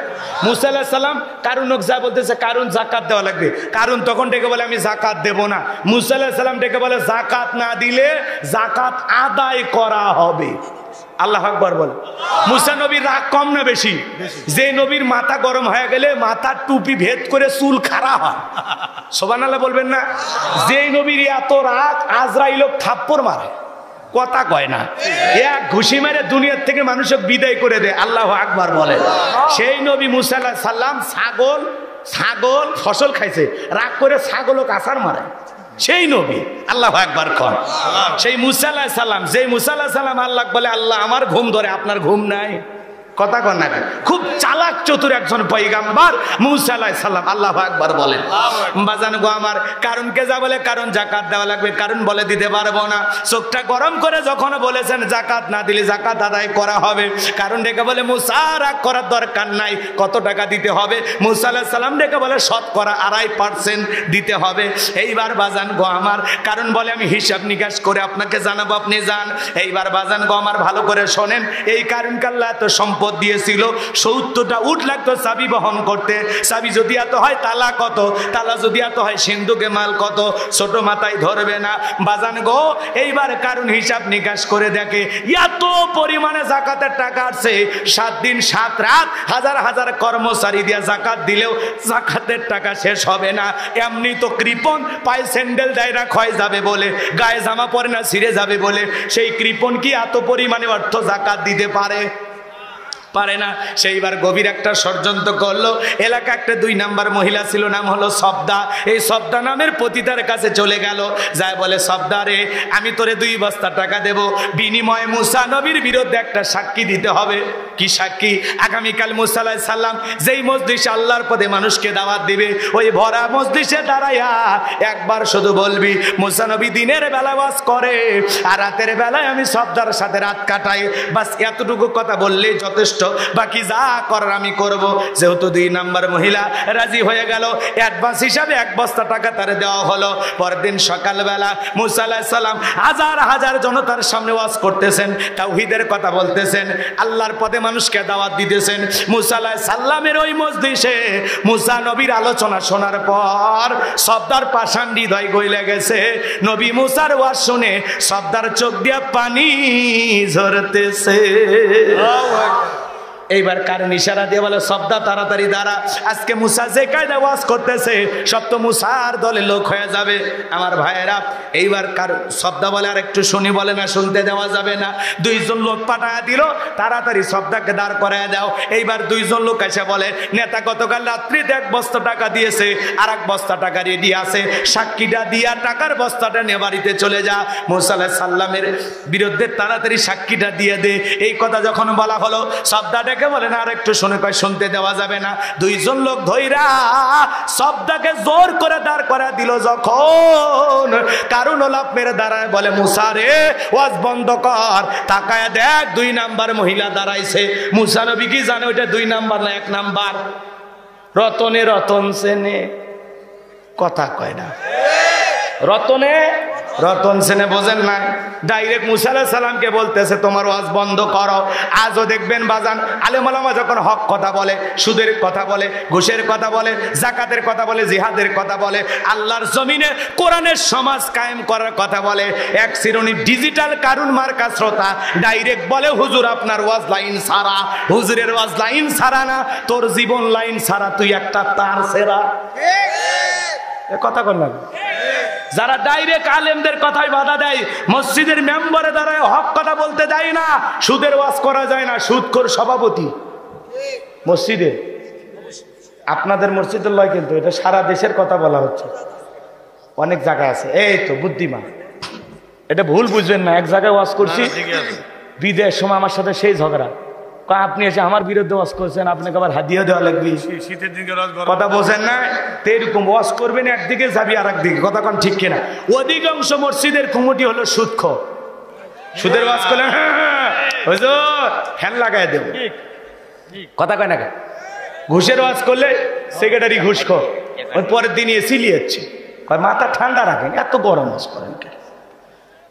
মুসা আলাইহিস সালাম কারুনক যা বলতেছে, কারুন জাকাত দেওয়া লাগবে। কারুন তখন ডেকে বলে আমি জাকাত দেব না। মুসা আলাইহিস সালাম ডেকে বলে জাকাত না দিলে জাকাত আদায় করা হবে। আল্লাহু আকবার বল। মুসা নবীর রাগ কম না বেশি? যে নবীর মাথা গরম হয়ে গেলে মাথার টুপি ভেদ করে চুল খাড়া হয়, সুবহানাল্লাহ বলবেন না? যে নবীর এত রাগ, আজরাইল থাপ্পড় মারে। কথা কয় না? এক ঘুষি মেরে দুনিয়ার থেকে মানুষকে বিদায় করে দেয়। আল্লাহু আকবার বলে। সেই নবী মুসা আলাইহিস সালাম ছাগল ফসল খাইছে, রাগ করে ছাগলও কাছার মারে। সেই নবী। আল্লাহু আকবার কর। সেই মুসা আলাইহিস সালাম, যে মুসা আলাইহিস সালাম আল্লাহ বলে আল্লাহ আমার ঘুম ধরে, আপনার ঘুম নাই। কথা কন না, খুব চালাক চতুর একজন পয়গাম্বার মুসা আলাইহিস সালাম। আল্লাহু আকবার বলেন। বাজান গো আমার, কারণ কে যা বলে কারণ জাকাত দেওয়া লাগবে, কারণ বলে দিতে পারবো না। চোখটা গরম করে যখন বলেছেন জাকাত না দিলে জাকাত আদায় করা হবে, কারণ ডেকে বলে মুসা রাগ করার দরকার নাই, কত টাকা দিতে হবে? মুসা আলাইহিস সালাম ডেকে বলে শতকরা 2.5% দিতে হবে। এইবার বাজান গো আমার, কারণ বলে আমি হিসাব নিকাশ করে আপনাকে জানাবো, আপনি যান। এইবার বাজান গো আমার ভালো করে শোনেন, এই কারণ আল্লাহ এত সম্পদ দিয়েছিল, 70টা উট লাগতো চাবি বহন করতে। চাবি যদি এত হয় তালা কত, তালা যদি এত হয় সিন্ধুকে মাল কত, ছোট মাথায় ধরবে না বাজান গো। এইবার কারণ হিসাব নিকাশ করে দেখে এত পরিমাণে জাকাতের টাকা আসছে, 7 দিন 7 রাত হাজার হাজার কর্মচারী দিয়ে জাকাত দিলেও জাকাতের টাকা শেষ হবে না। এমনি তো কৃপণ, পায়ে স্যান্ডেল দায়রা ক্ষয় যাবে বলে, গায়ে জামা পরে না ছিঁড়ে যাবে বলে, সেই কৃপণ কি এত পরিমাণে অর্থ জাকাত দিতে পারে? পারে না। সেইবার গভীর একটা ষড়যন্ত্র করলো। এলাকা একটা 2 নাম্বার মহিলা ছিল, নাম হলো সবদা। এই সবদা নামের পতিতার কাছে চলে গেল, যায় বলে সবদা রে, আমি তোরে 2 বস্তা টাকা দেব, বিনিময়ে মুসা নবীর বিরুদ্ধে একটা সাক্ষী দিতে হবে। কি সাক্ষী? আগামীকাল মুসা আলাইহিস সালাম যেই মজলিসে আল্লাহর পথে মানুষকে দাওয়াত দিবে, ওই ভরা মজলিসে দাঁড়াইয়া একবার শুধু বলবি মুসা নবী দিনের বেলা ওয়াজ করে আর রাতের বেলায় আমি সবদার সাথে রাত কাটাই। বাস এতটুকু কথা বললেই যথেষ্ট, বাকি যা করার আমি করব। যেহেতু 2 নাম্বার মহিলা রাজি হয়ে গেল, অ্যাডভান্স হিসাবে 1 বস্তা টাকা তারে দেওয়া হলো। পরের দিন সকালবেলা মুসা আলাইহিস সালাম হাজার হাজার জনতার সামনে ওয়াজ করতেছেন, তাওহীদের কথা বলতেছেন, আল্লাহর পথে মানুষকে দাওয়াত দিতেছেন। মুসা আলাইহিস সালামের ওই মজলিসে মুসা নবীর আলোচনা শোনার পর সবদার পাষাণ হৃদয় গইলে গেছে। নবী মুসার ওয়াজ শুনে সবদার চোখ দিয়ে পানি ঝরতেছে। এইবার কারণ ইশারা দিয়ে বলে সবদা তাড়াতাড়ি দাঁড়া, আজকে মুসা যে কায়দা ওয়াজ করতেছে সব তো মুসার দলে লোক হয়ে যাবে। আমার ভাইয়েরা, এইবার সবদা বলে আর একটু শুনি, বলে না শুনতে দেওয়া যাবে না। 2 জন লোক পাঠায়া দিল, তাড়াতাড়ি সবদাকে দাঁড় করায় দাও। এইবার 2 জন লোক এসে বলে নেতা গতকাল রাত্রিতে 1 বস্তা টাকা দিয়েছে, আর 1 বস্তা টাকা রেডি আছে, সাক্ষীটা দিয়া টাকার বস্তাটা নিয়ে বাড়িতে চলে যা, মুসা আলাইহিস সালামের বিরুদ্ধে তাড়াতাড়ি সাক্ষীটা দিয়ে দে। এই কথা যখন বলা হলো, সবদা বলে না আর একটু শুনে, কয় শুনতে দেওয়া যাবে না। 2 জন লোক ধইরা সবদাকে জোর করে দাঁড় করা দিল। যখন কারণ লাভ মেরে দাঁড়ায় বলে মুসা রে ওয়াজ বন্ধ কর, তাকায় দেখ 2 নাম্বার মহিলা দাঁড়াইছে। মুসা নবী কি জানে ওইটা 2 নাম্বার না 1 নাম্বার? রতনে রতন সেনে, কথা কয় না, রতনে রতন সেনে বোঝেন না? ডাইরেক্ট মুসা আলাইহিস সালামকে বলতেছে তোমার ওয়াজ বন্ধ করো। আজও দেখবেন বাজান আলেম ওলামা যখন হক কথা বলে, সুদের কথা বলে, ঘুষের কথা বলে, জাকাতের কথা বলে, জিহাদের কথা বলে, আল্লাহর জমিনে কোরআনের সমাজ কায়েম করার কথা বলে, এক শ্রেণী ডিজিটাল কারুন মার্কা শ্রোতা ডাইরেক্ট বলে হুজুর আপনার ওয়াজ লাইন সারা। হুজুরের ওয়াজ লাইন সারা না, তোর জীবন লাইন সারা, তুই একটা তার সেরা। কথা কর না। যারা ডাইরেক্ট আলেমদের কথায় বাধা দেয়, মসজিদের মেম্বারে দাঁড়ায় হক কথা বলতে দেয় না, সুদের ওয়াজ করা যায় না, সুদখোর সভাপতি মসজিদে। আপনাদের মসজিদের লয় কিন্তু, এটা সারা দেশের কথা বলা হচ্ছে, অনেক জায়গায় আছে। এই তো বুদ্ধিমান, এটা ভুল বুঝবেন না। এক জায়গায় ওয়াজ করছি, বিদেশ সময় আমার সাথে সেই ঝগড়া, আপনি এসে আমার বিরুদ্ধে ওয়াজ করছেন, আপনাকে আবার হাদিয়া দেওয়া লাগবে, শীতের দিকে কথা বোঝেন না? তো এরকম ওয়াজ করবেন, একদিকে যাবি আর একদিকে, কথা কোন ঠিক কিনা? অধিকাংশ মসজিদের কমিটি হলো সুদখোর। সুদের ওয়াজ করলে হুজুর ফ্যান লাগাই দেব, কথা কয় না। ঘুষের ওয়াজ করলে সেক্রেটারি ঘুষখোর, ওই পরের দিন এসি লিয়েছে, মাথা ঠান্ডা রাখেন, এত গরম ওয়াজ করেন কেন?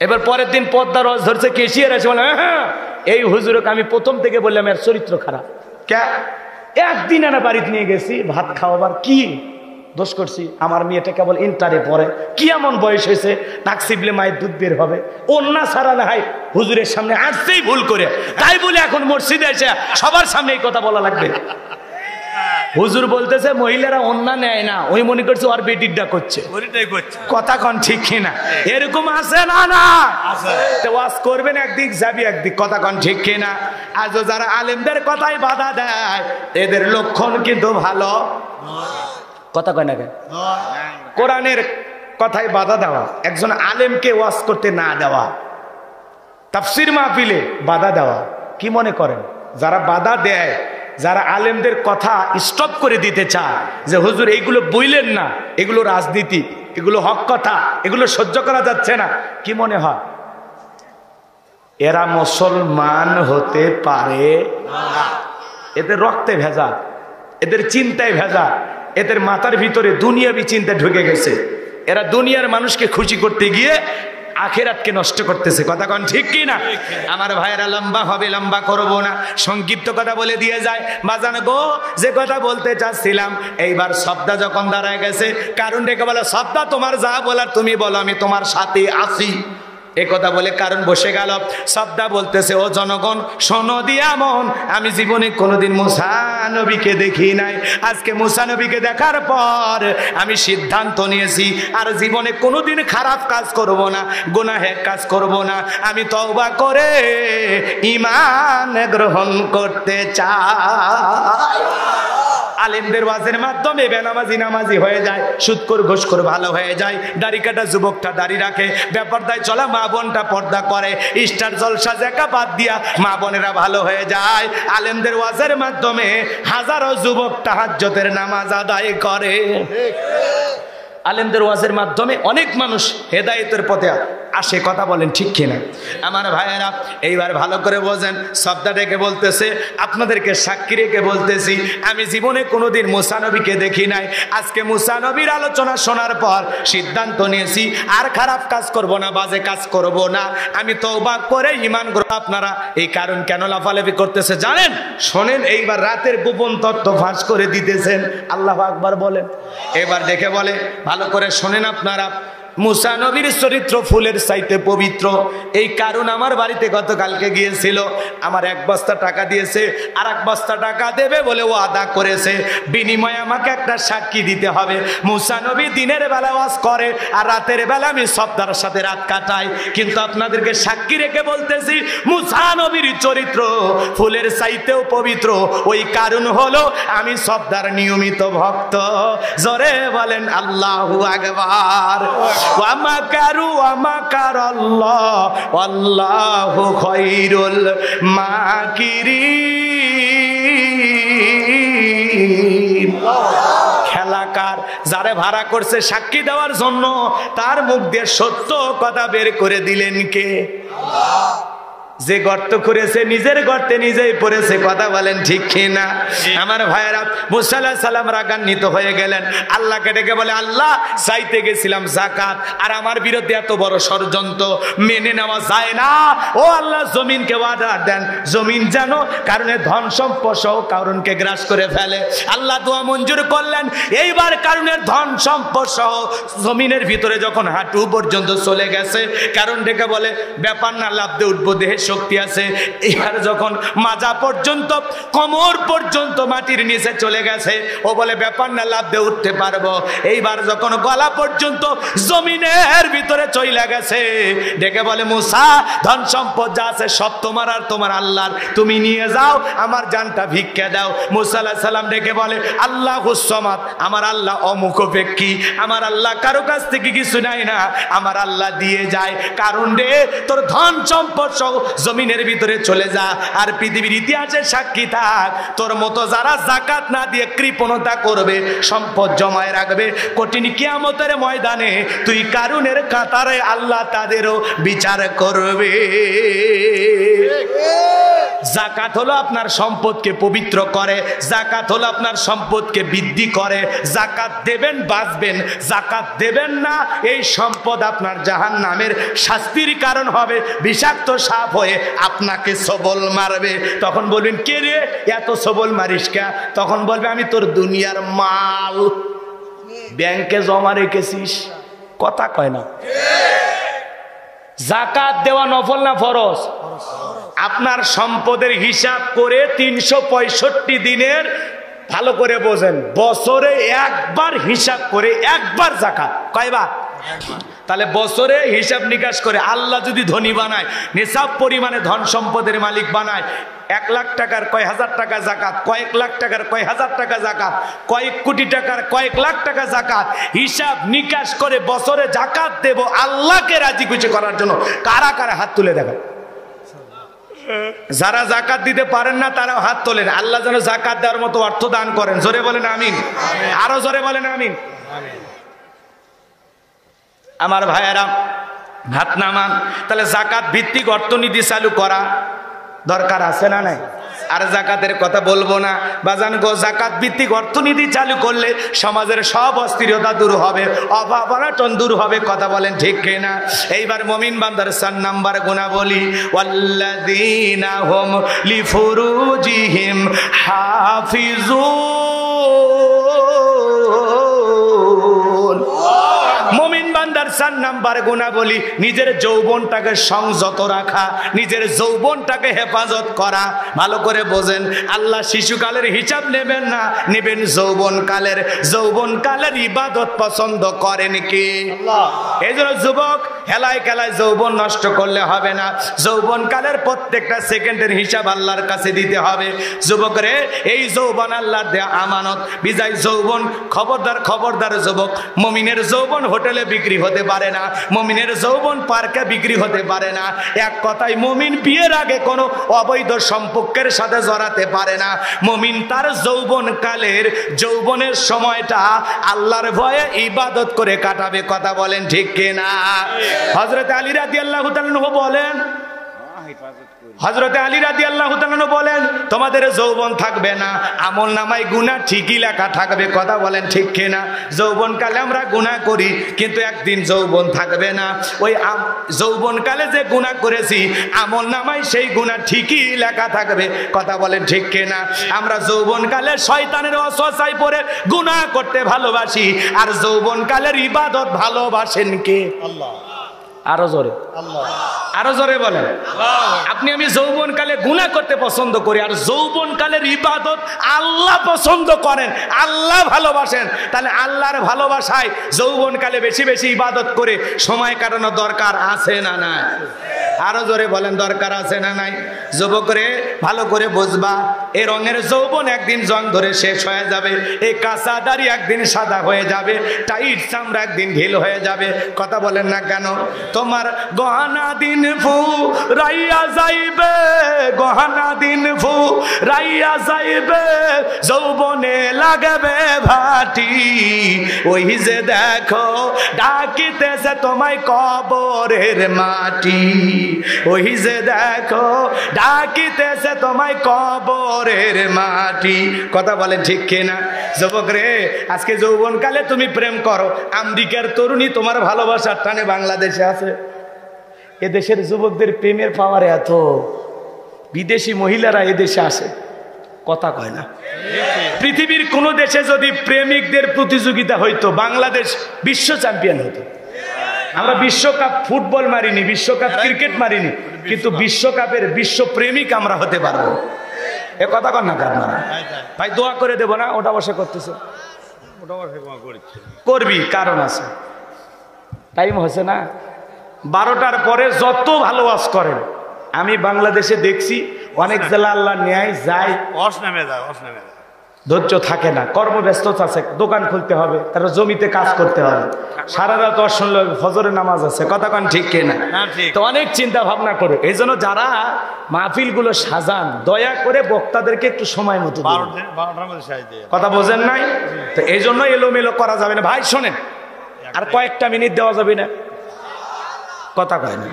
এবার পরের দিন পদ্মার ওয়াজ ধরছে, কেশিয়ার আছে বলে হ্যাঁ এই হুজুরকে আমি প্রথম থেকে বললাম এর চরিত্র খারাপ। কে? একদিন এনে বাড়িতে নিয়ে গেছি ভাত খাওয়াবার, কি দোষ করছি? আমার মেয়েটা কেবল ইন্টারে পড়ে, কি এমন বয়স হয়েছে নাক চিপলে মায়ের দুধ বের হবে, অন্যা ছাড়া না হয় হুজুরের সামনে আসতেই ভুল করে, তাই বলে এখন মসজিদে এসে সবার সামনে এই কথা বলা লাগবে? হুজুর বলতেছে মহিলারা অন্যা নেয় না, ওই মনে করছে ওর বেটিরটা করছে, কথা কন ঠিক কিনা? এরকম আছে না? না ওয়াজ করবেন একদিক, যাবি একদিক, কথা কন ঠিক কিনা? আজও যারা আলেমদের কথায় বাধা দেয় এদের লক্ষণ কিন্তু ভালো, কথা কয় না কেন? কোরআনের কথায় বাধা দেওয়া, একজন আলেমকে ওয়াজ করতে না দেওয়া, তাফসির মাহফিলে বাধা দেওয়া, কি মনে করেন যারা বাধা দেয়, যারা আলেমদের কথা স্টপ করে দিতে চায় যে হুজুর এইগুলো বইলেন না, এগুলো রাজনীতি, এগুলো হক কথা, এগুলো সহ্য করা যাচ্ছে না, কি মনে হয় এরা মুসলমান হতে পারে না? এদের রক্তে ভেজা, এদের চিন্তায় ভেজা, এদের মাথার ভিতরে দুনিয়াবি চিন্তা ঢুকে গেছে। এরা দুনিয়ার মানুষকে খুশি করতে গিয়ে আখেরাতকে নষ্ট করতেছে। কথা কোন ঠিক কি না? আমার ভাইয়েরা, লম্বা হবে, লম্বা করব না, সংক্ষিপ্ত কথা বলে দিয়ে যায়। বাজান গো, যে কথা বলতে চাচ্ছিলাম, এইবার শব্দ যখন দাঁড়ায় গেছে, কারণ ডেকে বলে শব্দ তোমার যা বলার তুমি বলো, আমি তোমার সাথে আছি। এ কথা বলে কারণ বসে গেল। শব্দ বলতেছে, ও জনগণ শোনো দিয়া মন, আমি জীবনে কোনোদিন মুসা নবীকে দেখি নাই। আজকে মুসা নবীকে দেখার পর আমি সিদ্ধান্ত নিয়েছি আর জীবনে কোনোদিন খারাপ কাজ করব না, গুনাহের কাজ করব না। আমি তওবা করে ঈমান গ্রহণ করতে চাই। আলেমদের ওয়াজের মাধ্যমে বেনামাজি নামাজি হয়ে যায়, সুদখোর ঘুষখোর ভালো হয়ে যায়, দাড়ি কাটা যুবকটা দাড়ি রাখে, বেপরদায় চলা মা বোনটা পর্দা করে, স্টার জলসা জাকা বাদ দিয়া মা বোনেরা ভালো হয়ে যায়। আলেমদের ওয়াজের মাধ্যমে হাজারো যুবক তাহাজ্জুদের নামাজ আদায় করে। আলেমদের ওয়াজের মাধ্যমে অনেক মানুষ হেদায়েতের পথে আসে। কথা বলেন ঠিক কিনা? আমার ভাইয়েরা, এইবার ভালো করে বোঝেন। শব্দ ডেকে বলতেছে, আপনাদেরকে সাক্ষী রেখে বলতেছি, আমি জীবনে কোনোদিন মুসা নবীকে দেখি নাই। আজকে মুসা নবীর আলোচনা শোনার পর সিদ্ধান্ত নিয়েছি আর খারাপ কাজ করব না, বাজে কাজ করব না। আমি তওবা করে ঈমান গ্রহণ। আপনারা এই কারণ কেন লাফালাফি করতেছে জানেন? শোনেন, এইবার রাতের গোপন তত্ত্ব ফাঁস করে দিতেছেন। আল্লাহু আকবার বলেন। এবার ডেকে বলে, ভালো করে শোনেন আপনারা, মুসা নবীর চরিত্র ফুলের চাইতে পবিত্র। এই কারণ আমার বাড়িতে গতকালকে গিয়েছিল, আমার 1 বস্তা টাকা দিয়েছে, আর 1 বস্তা টাকা দেবে বলে ও আদা করেছে। বিনিময়ে আমাকে একটা সাক্ষী দিতে হবে। মুসা নবী দিনের বেলা ওয়াজ করে আর রাতের বেলা আমি সবদার সাথে রাত কাটাই, কিন্তু আপনাদেরকে সাক্ষী রেখে বলতেছি মুসা নবীর চরিত্র ফুলের চাইতেও পবিত্র। ওই কারণ হলো আমি সবদার নিয়মিত ভক্ত। জোরে বলেন আল্লাহু আকবার। ওয়ামাকারু ওয়ামাকারাল্লাহ ওয়াল্লাহু খায়রুল মাকিরিন। খেলাকার যারে ভাড়া করছে সাক্ষী দেওয়ার জন্য, তার মুখ দিয়ে সত্য কথা বের করে দিলেন কে? আল্লাহ। যে গর্ত করেছে নিজের গর্তে নিজেই পড়েছে। কথা বলেন ঠিক কিনা? আমার ভাইয়েরা, মুসা আলাইহিস সালাম রাগান্বিত হয়ে গেলেন, আল্লাহকে ডেকে বলে, আল্লাহ চাইতে গেছিলাম যাকাত, আর আমার বিরুদ্ধে এত বড় ষড়যন্ত্র মেনে নেওয়া যায় না। ও আল্লাহ, জমিনকে অর্ডার দেন, জমিন যেন কারণে ধন সম্পদ সহ কারণকে গ্রাস করে ফেলে। আল্লাহ দোয়া মঞ্জুর করলেন। এইবার কারণের ধন সম্পদ সহ জমিনের ভিতরে যখন হাঁটু পর্যন্ত চলে গেছে, কারণ ডেকে বলে, ব্যাপার না, লাভ দিয়ে উঠবো, দেহে শক্তি আছে। এবার যখন মাজা পর্যন্ত, কোমর পর্যন্ত মাটির নিচে চলে গেছে, ও বলে ব্যাপার না, লাভ দিয়ে উঠতে পারবো। এইবার যখন গলা পর্যন্ত জমিনের ভিতরে চলে গেছে, ডেকে বলে, মুসা ধন সম্পদ যা আছে সব তোমার আর তোমার আল্লাহর, তুমি নিয়ে যাও, আমার জানটা ভিক্ষা দাও। মুসা আলাইহিস সালাম ডেকে বলে, আল্লাহুস সামাদ, আমার আল্লাহ অমুখাপেক্ষী, আমার আল্লাহ কারো কাছ থেকে কিছু নাই না, আমার আল্লাহ দিয়ে যায়। কারণ রে, তোর ধন সম্পদ সহ জমিনের ভিতরে চলে যা, আর পৃথিবীর ইতিহাসের সাক্ষী থাক, তোর মতো যারা যাকাত না দিয়ে কৃপণতা করবে, সম্পদ জমায় রাখবে, কঠিন কিয়ামতের ময়দানে তুই কারুনের কাতারে আল্লাহ তাদেরও বিচার করবে। যাকাত হলো আপনার সম্পদকে পবিত্র করে, যাকাত হলো আপনার সম্পদকে বৃদ্ধি করে। যাকাত দেবেন, বাঁচবেন। যাকাত দেবেন না, এই সম্পদ আপনার জাহান্নামের শাস্তির কারণ হবে, বিষাক্ত সাপ হয়ে আপনাকে সবল মারবে। তখন বলবেন, কে রে এত সবল মারিস কে? তখন বলবে, আমি তোর দুনিয়ার মাল ব্যাংকে জমা রেখেছিস। কথা কয় না? যাকাত দেওয়া নফল না ফরজ? আপনার সম্পদের হিসাব করে 365 দিনের, ভালো করে বোঝেন, বছরে একবার হিসাব করে একবার যাকাত। কয়বার? তাহলে বছরে হিসাব নিকাশ করে আল্লাহ যদি ধনী বানায়, নিসাব পরিমাণে ধন সম্পদের মালিক বানায়, 1 লাখ টাকার কয় হাজার টাকা যাকাত, কয়েক লাখ টাকার কয় হাজার টাকা যাকাত, কয়েক কোটি টাকার কয়েক লাখ টাকা যাকাত, হিসাব নিকাশ করে বছরে যাকাত দেব আল্লাহকে রাজি খুশি করার জন্য। কারা কারা হাত তুলে দেখায়? যারা জাকাত দিতে পারেন না তারা হাত তোলেন, আল্লাহ যেন জাকাত দেওয়ার মতো অর্থ দান করেন। জোরে বলেন আমিন, আরো জোরে বলেন আমিন। আমার ভাইয়েরা হাত নামান। তাহলে জাকাত ভিত্তিক অর্থনীতি চালু করা দরকার আছে না নাই? আর জাকাতের কথা বলবো না বাজান গো। জাকাত ভিত্তিক অর্থনীতি চালু করলে সমাজের সব অস্থিরতা দূর হবে, অভাব অনটন দূর হবে। কথা বলেন ঠিক কিনা? এইবার মুমিন বান্দার 4 নাম্বার গুণাবলী, ওয়াল্লাযীনা হুম লিফুরুজিহিম হাফিজুন। মুমিন বান্দার 4 নাম্বার গুণাবলী নিজের যৌবনটাকে সংযত রাখা, নিজের যৌবনটাকে হেফাজত করা। ভালো করে বোঝেন, আল্লাহ শিশুকালের হিসাব নেবেন না, নেবেন যৌবনকালের। যৌবনকালের ইবাদত পছন্দ করেন কি আল্লাহ? এই জন্য যুবক, হেলায় খেলায় যৌবন নষ্ট করলে হবে না। যৌবনকালের প্রত্যেকটা সেকেন্ডের হিসাব আল্লাহর কাছে দিতে হবে। যুবক রে, এই যৌবন আল্লাহর দেয়া আমানত। বিজয় যৌবন, খবরদার খবরদার যুবক, মুমিনের যৌবন হোটেলে বিক্রি হতে পারে না, মুমিনের যৌবন পার্কে বিক্রি হতে পারে না। এক কথায় মুমিন বিয়ের আগে কোনো অবৈধ সম্পর্কের সাথে জড়াতে পারে না। মুমিন তার যৌবনকালের যৌবনের সময়টা আল্লাহর ভয়ে ইবাদত করে কাটাবে। কথা বলেন ঠিক কিনা? হযরত আলী রাদিয়াল্লাহু তাআলা আনহু বলেন, হযরতে আলী রাদিয়াল্লাহু তাআলা বলেন, তোমাদের যৌবন থাকবে না, আমল নামায় গুনাহ ঠিকই লেখা থাকবে। কথা বলেন ঠিক কিনা? যৌবনকালে আমরা গুনাহ করি, কিন্তু একদিন যৌবন থাকবে না। ওই যৌবনকালে যে গুনাহ করেছি আমল নামায় সেই গুনাহ ঠিকই লেখা থাকবে। কথা বলেন ঠিক কিনা? আমরা যৌবনকালে শয়তানের ওয়াসওয়াসায় পড়ে গুনাহ করতে ভালোবাসি, আর যৌবনকালের ইবাদত ভালোবাসেন কে? আল্লাহ। আরো জোরে, আরো জোরে বলেন। আপনি আমি যৌবনকালে গুনাহ করতে পছন্দ করি, আর যৌবনকালের ইবাদত আল্লাহ পছন্দ করেন, আল্লাহ ভালোবাসেন। তাহলে আল্লাহর ভালোবাসায় যৌবনকালে বেশি বেশি ইবাদত করে সময় কাটানো দরকার আছে না নাই? আরো জোরে বলেন, দরকার আছে না নাই? যুবক রে, ভালো করে বুঝবা, এই রঙের যৌবন একদিন জং ধরে শেষ হয়ে যাবে, এই কাঁচা দাড়ি একদিন সাদা হয়ে যাবে, টাইট চামড়া একদিন ঢিল হয়ে যাবে। কথা বলেন না কেন? তোমার গহনা দিন ফু রাইয়া যাইবে, গহনা দিন ফু রাইয়া যাইবে, যৌবনে লাগবে ভাটি। ওই যে দেখো ডাকিতেছে তোমায় কবরের মাটি, ওই যে দেখো ডাকিতেছে তোমায় কবরের মাটি। কথা বলেন ঠিক কিনা? যুবক রে, আজকে যৌবনকালে তুমি প্রেম করো, আমেরিকার তরুণী তোমার ভালোবাসার টানে বাংলাদেশে আছে। এদেশের যুবকদের প্রেমের পাওয়ার এত, বিদেশি মহিলারা এদেশে আসে, কথা কয় না। পৃথিবীর কোন দেশে যদি প্রেমিকদের প্রতিযোগিতা হইতো, বাংলাদেশ বিশ্ব চ্যাম্পিয়ন হতো। আমরা বিশ্বকাপ ফুটবল মারিনি, বিশ্বকাপ ক্রিকেট মারিনি, কিন্তু বিশ্বকাপের বিশ্ব প্রেমিক আমরা হতে পারবো। এ কথা কন না আপনারা? ভাই দোয়া করে দেবো না? ওটা বসে করতেছে, করবি, কারণ আছে। টাইম হয়েছে না? 12টার পরে যত ভালো ওয়াজ করেন, আমি বাংলাদেশে দেখছি অনেক জেলা আল্লাহ ন্যায় যায়, ধৈর্য থাকে না, কর্মব্যস্ততা আছে, দোকান খুলতে হবে, তারপর জমিতে কাজ করতে হবে, সারা রাত শুনলে ফজরের নামাজ আছে। কথা কন ঠিক কিনা? তো অনেক চিন্তা ভাবনা করে। এই জন্য যারা মাহফিল গুলো সাজান, দয়া করে বক্তাদেরকে একটু সময় মতো, কথা বোঝেন নাই তো? এই জন্য এলোমেলো করা যাবে না। ভাই শোনেন, আর কয়েকটা মিনিট দেওয়া যাবে না? কথা কয় না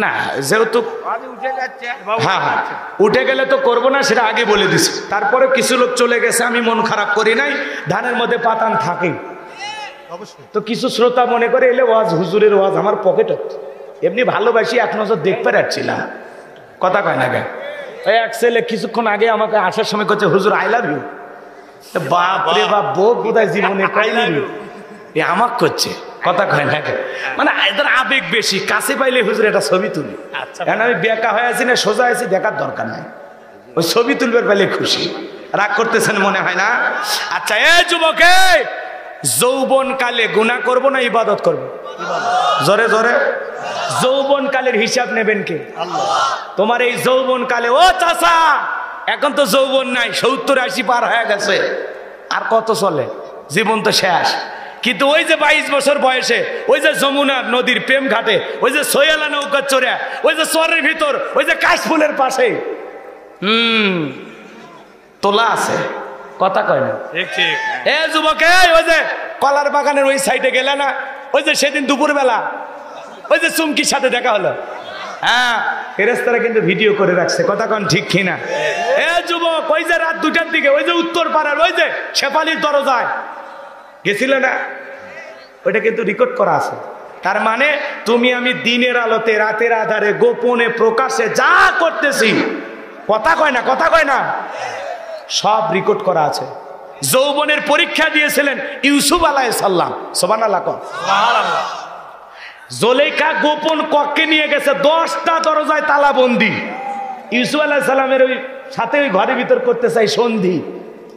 না, যেহেতু হ্যাঁ হ্যাঁ উঠে গেলে তো করবো না, সেটা আগে বলে দিছি। তারপরে কিছু লোক চলে গেছে, আমি মন খারাপ করি নাই, ধানের মধ্যে পাতান থাকে তো কিছু শ্রোতা মনে করে এলে ওয়াজ, হুজুরের ওয়াজ আমার পকেটে, এমনি ভালোবাসি, এক নজর দেখতে পাচ্ছিলাম। কথা কয় না কেন? ওই এক ছেলে কিছুক্ষণ আগে আমাকে আসার সময় করছে, হুজুর আই লাভ ইউ। বাপ রে বাপ, বউ বোধহয় জীবনে পাইনি, এ আমাক করছে। কথা কয় না, মানে এদের আবেগ বেশি, কাছে পাইলে হুজুর একটা ছবি তুলি। কারণ আমি বেকা হয়ে আছি না সোজা আছি, দেখার দরকার নাই, ওই ছবি তুলবার পাইলে খুশি। রাগ করতেছেন মনে হয় না? আচ্ছা এ যুবকে, যৌবন কালে গুনাহ করবো না ইবাদত করবো? জোরে জোরে। যৌবন কালের হিসাব নেবেন কে? আল্লাহ। তোমার এই যৌবন কালে, ও চাচা এখন তো যৌবন নাই, 70-80 পার হয়ে গেছে, আর কত চলে? জীবন তো শেষ। কিন্তু ওই যে 22 বছর বয়সে ওই যে যমুনা নদীর প্রেম ঘাটে ওই যে সোয়ালা নৌকা চড়ে ওই যে চরের ভিতর ওই যে কাশফুলের পাশে তোলা আছে, কথা কয় না। এ যুবক, ওই যে কলার বাগানের ওই সাইডে গেলে না, ওই যে সেদিন দুপুরবেলা ওই যে চুমকির সাথে দেখা হলো, হ্যাঁ ফেরেশতারা কিন্তু ভিডিও করে রাখছে, কথা কন ঠিক কিনা? এ যুবক, ওই যে রাত 2টার দিকে ওই যে উত্তর পাড়ার ওই যে শেফালির দরজায় গেছিল না, ওইটা কিন্তু রেকর্ড করা আছে। তার মানে তুমি আমি দিনের আলোতে রাতের আধারে গোপনে প্রকাশে যা করতেছি, কথা কয় না, কথা কয় না, সব রেকর্ড করা আছে। যৌবনের পরীক্ষা দিয়েছিলেন ইউসুফ আলাইহিস সালাম, সুবহানাল্লাহ। জুলেখা গোপন কক্ষে নিয়ে গেছে, 10টা দরজায় তালাবন্দি। ইউসুফ আলাইহিস সালামের ওই সাথে ওই ঘরের ভিতর করতে চাই সন্ধি।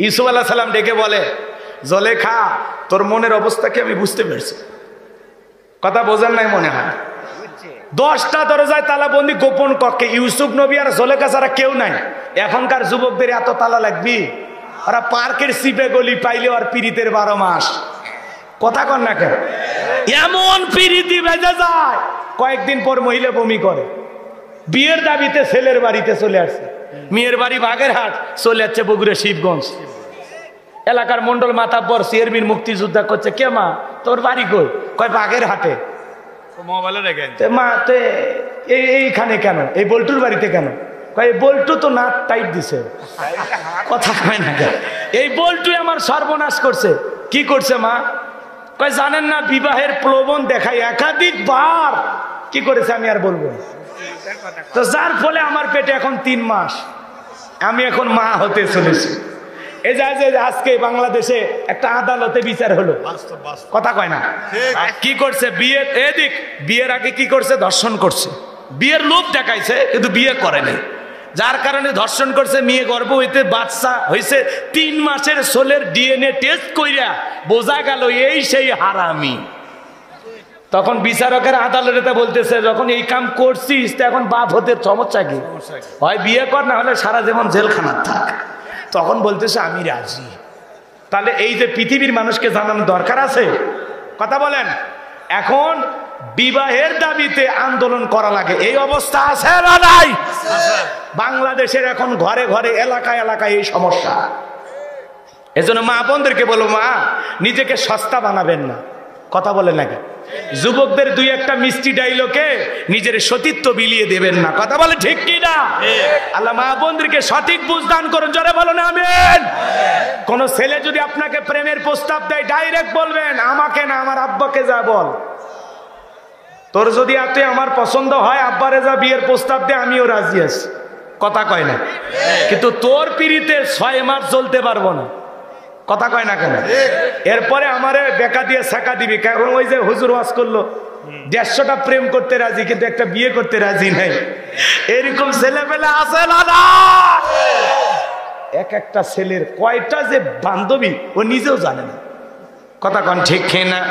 ইউসুফ আলাইহিস সালাম ডেকে বলে, জুলেখা তোর মনের অবস্থা কি আমি বুঝতে পেরেছি, কথা বোঝেন নাই মনে হয়। 10টা দরজায় তালাবন্দি গোপন কক্ষে, ইউসুফ নবী আর জুলেখা ছাড়া কেউ নাই। এখনকার যুবকদের এত তালা লাগবি? ওরা পার্কের সিপে গলি পাইলে আর পিরিতের 12 মাস, কথা কন না কেন? এমন পিরিতি বেজে যায়, কয়েকদিন পর মহিলা বমি করে। বিয়ের দাবিতে ছেলের বাড়িতে চলে আসছে, মেয়ের বাড়ি বাগেরহাট, চলে যাচ্ছে বগুড়া শিবগঞ্জ। এলাকার মন্ডল মাতাব্বর চেয়ারম্যান মুক্তিযোদ্ধা করছে, কে মা তোর বাড়ি কই? কয় বাগেরহাটে। মা তো এইখানে কেন, এই বল্টুর বাড়িতে কেন? কয় বল্টু তো নাট টাইট দিছে, কথা কয় না কেন? এই বল্টু আমার সর্বনাশ করছে। কি করছে মা? কয় জানেন না, বিবাহের প্রলোভন দেখায় একাধিকবার। কি করেছে আমি আর বলবো? তো যার ফলে আমার পেটে এখন 3 মাস, আমি এখন মা হতে চলেছি। এই যে আজকে বাংলাদেশে একটা আদালতে বিচার হলো, কথা কয় না। কি করছে? বিয়ের আগে কি করছে? ধর্ষণ করছে। বিয়ের লোভ দেখাইছে কিন্তু বিয়ে করে নাই, যার কারণে ধর্ষণ করছে। মেয়ে গর্ভ হইতে বাচ্চা হয়েছে, 3 মাসের ছোলের ডিএনএ টেস্ট কইরা বোঝা গেল এই সেই হারামি। তখন বিচারকের আদালতে বলতেছে, যখন এই কাম করছিস এখন বাপ হতে সমস্যা কি? হয় বিয়ে কর, না হলে সারা জীবন জেলখানার থাক। তখন বলতেছে আমি রাজি। তাহলে এই যে পৃথিবীর মানুষকে জানানো দরকার আছে, কথা বলেন। এখন বিবাহের দাবিতে আন্দোলন করা লাগে, এই অবস্থা আছে না নাই? বাংলাদেশের এখন ঘরে ঘরে এলাকায় এলাকায় এই সমস্যা। এজন্য মা বোনদেরকে বলো, মা নিজেকে সস্তা বানাবেন না, কথা বলেন না কেন? যুবকদের 2-1টা মিষ্টি ডাইলগে নিজের সতীত্ব বিলিয়ে দেবেন না, কথা বলে ঠিক কি না? আল্লাহ মা বোনদেরকে সঠিক বুঝ দান করুন, জোরে বলুন আমিন। কোন ছেলে যদি আপনাকে প্রেমের প্রস্তাব দেয়, ডাইরেক্ট বলবেন আমাকে না, আমার আব্বাকে যা বল। তোর যদি এত আমার পছন্দ হয়, আব্বারে যা বিয়ের প্রস্তাব দে, আমিও রাজি আছি, কথা কয় না। কিন্তু তোর পিড়িতে 6 মাস চলতে পারবো না, কথা কয় না কেন? এরপরে আমারে বেকা দিয়ে ছেঁকা দিবি, কারণ ওই যে হুজুর ওয়াজ করলো 150টা প্রেম করতে রাজি কিন্তু একটা বিয়ে করতে রাজি নাই। এরকম ছেলেপেলে আছে না? এক একটা ছেলের কয়টা যে বান্ধবী ও নিজেও জানে না, কথা কন ঠিক না?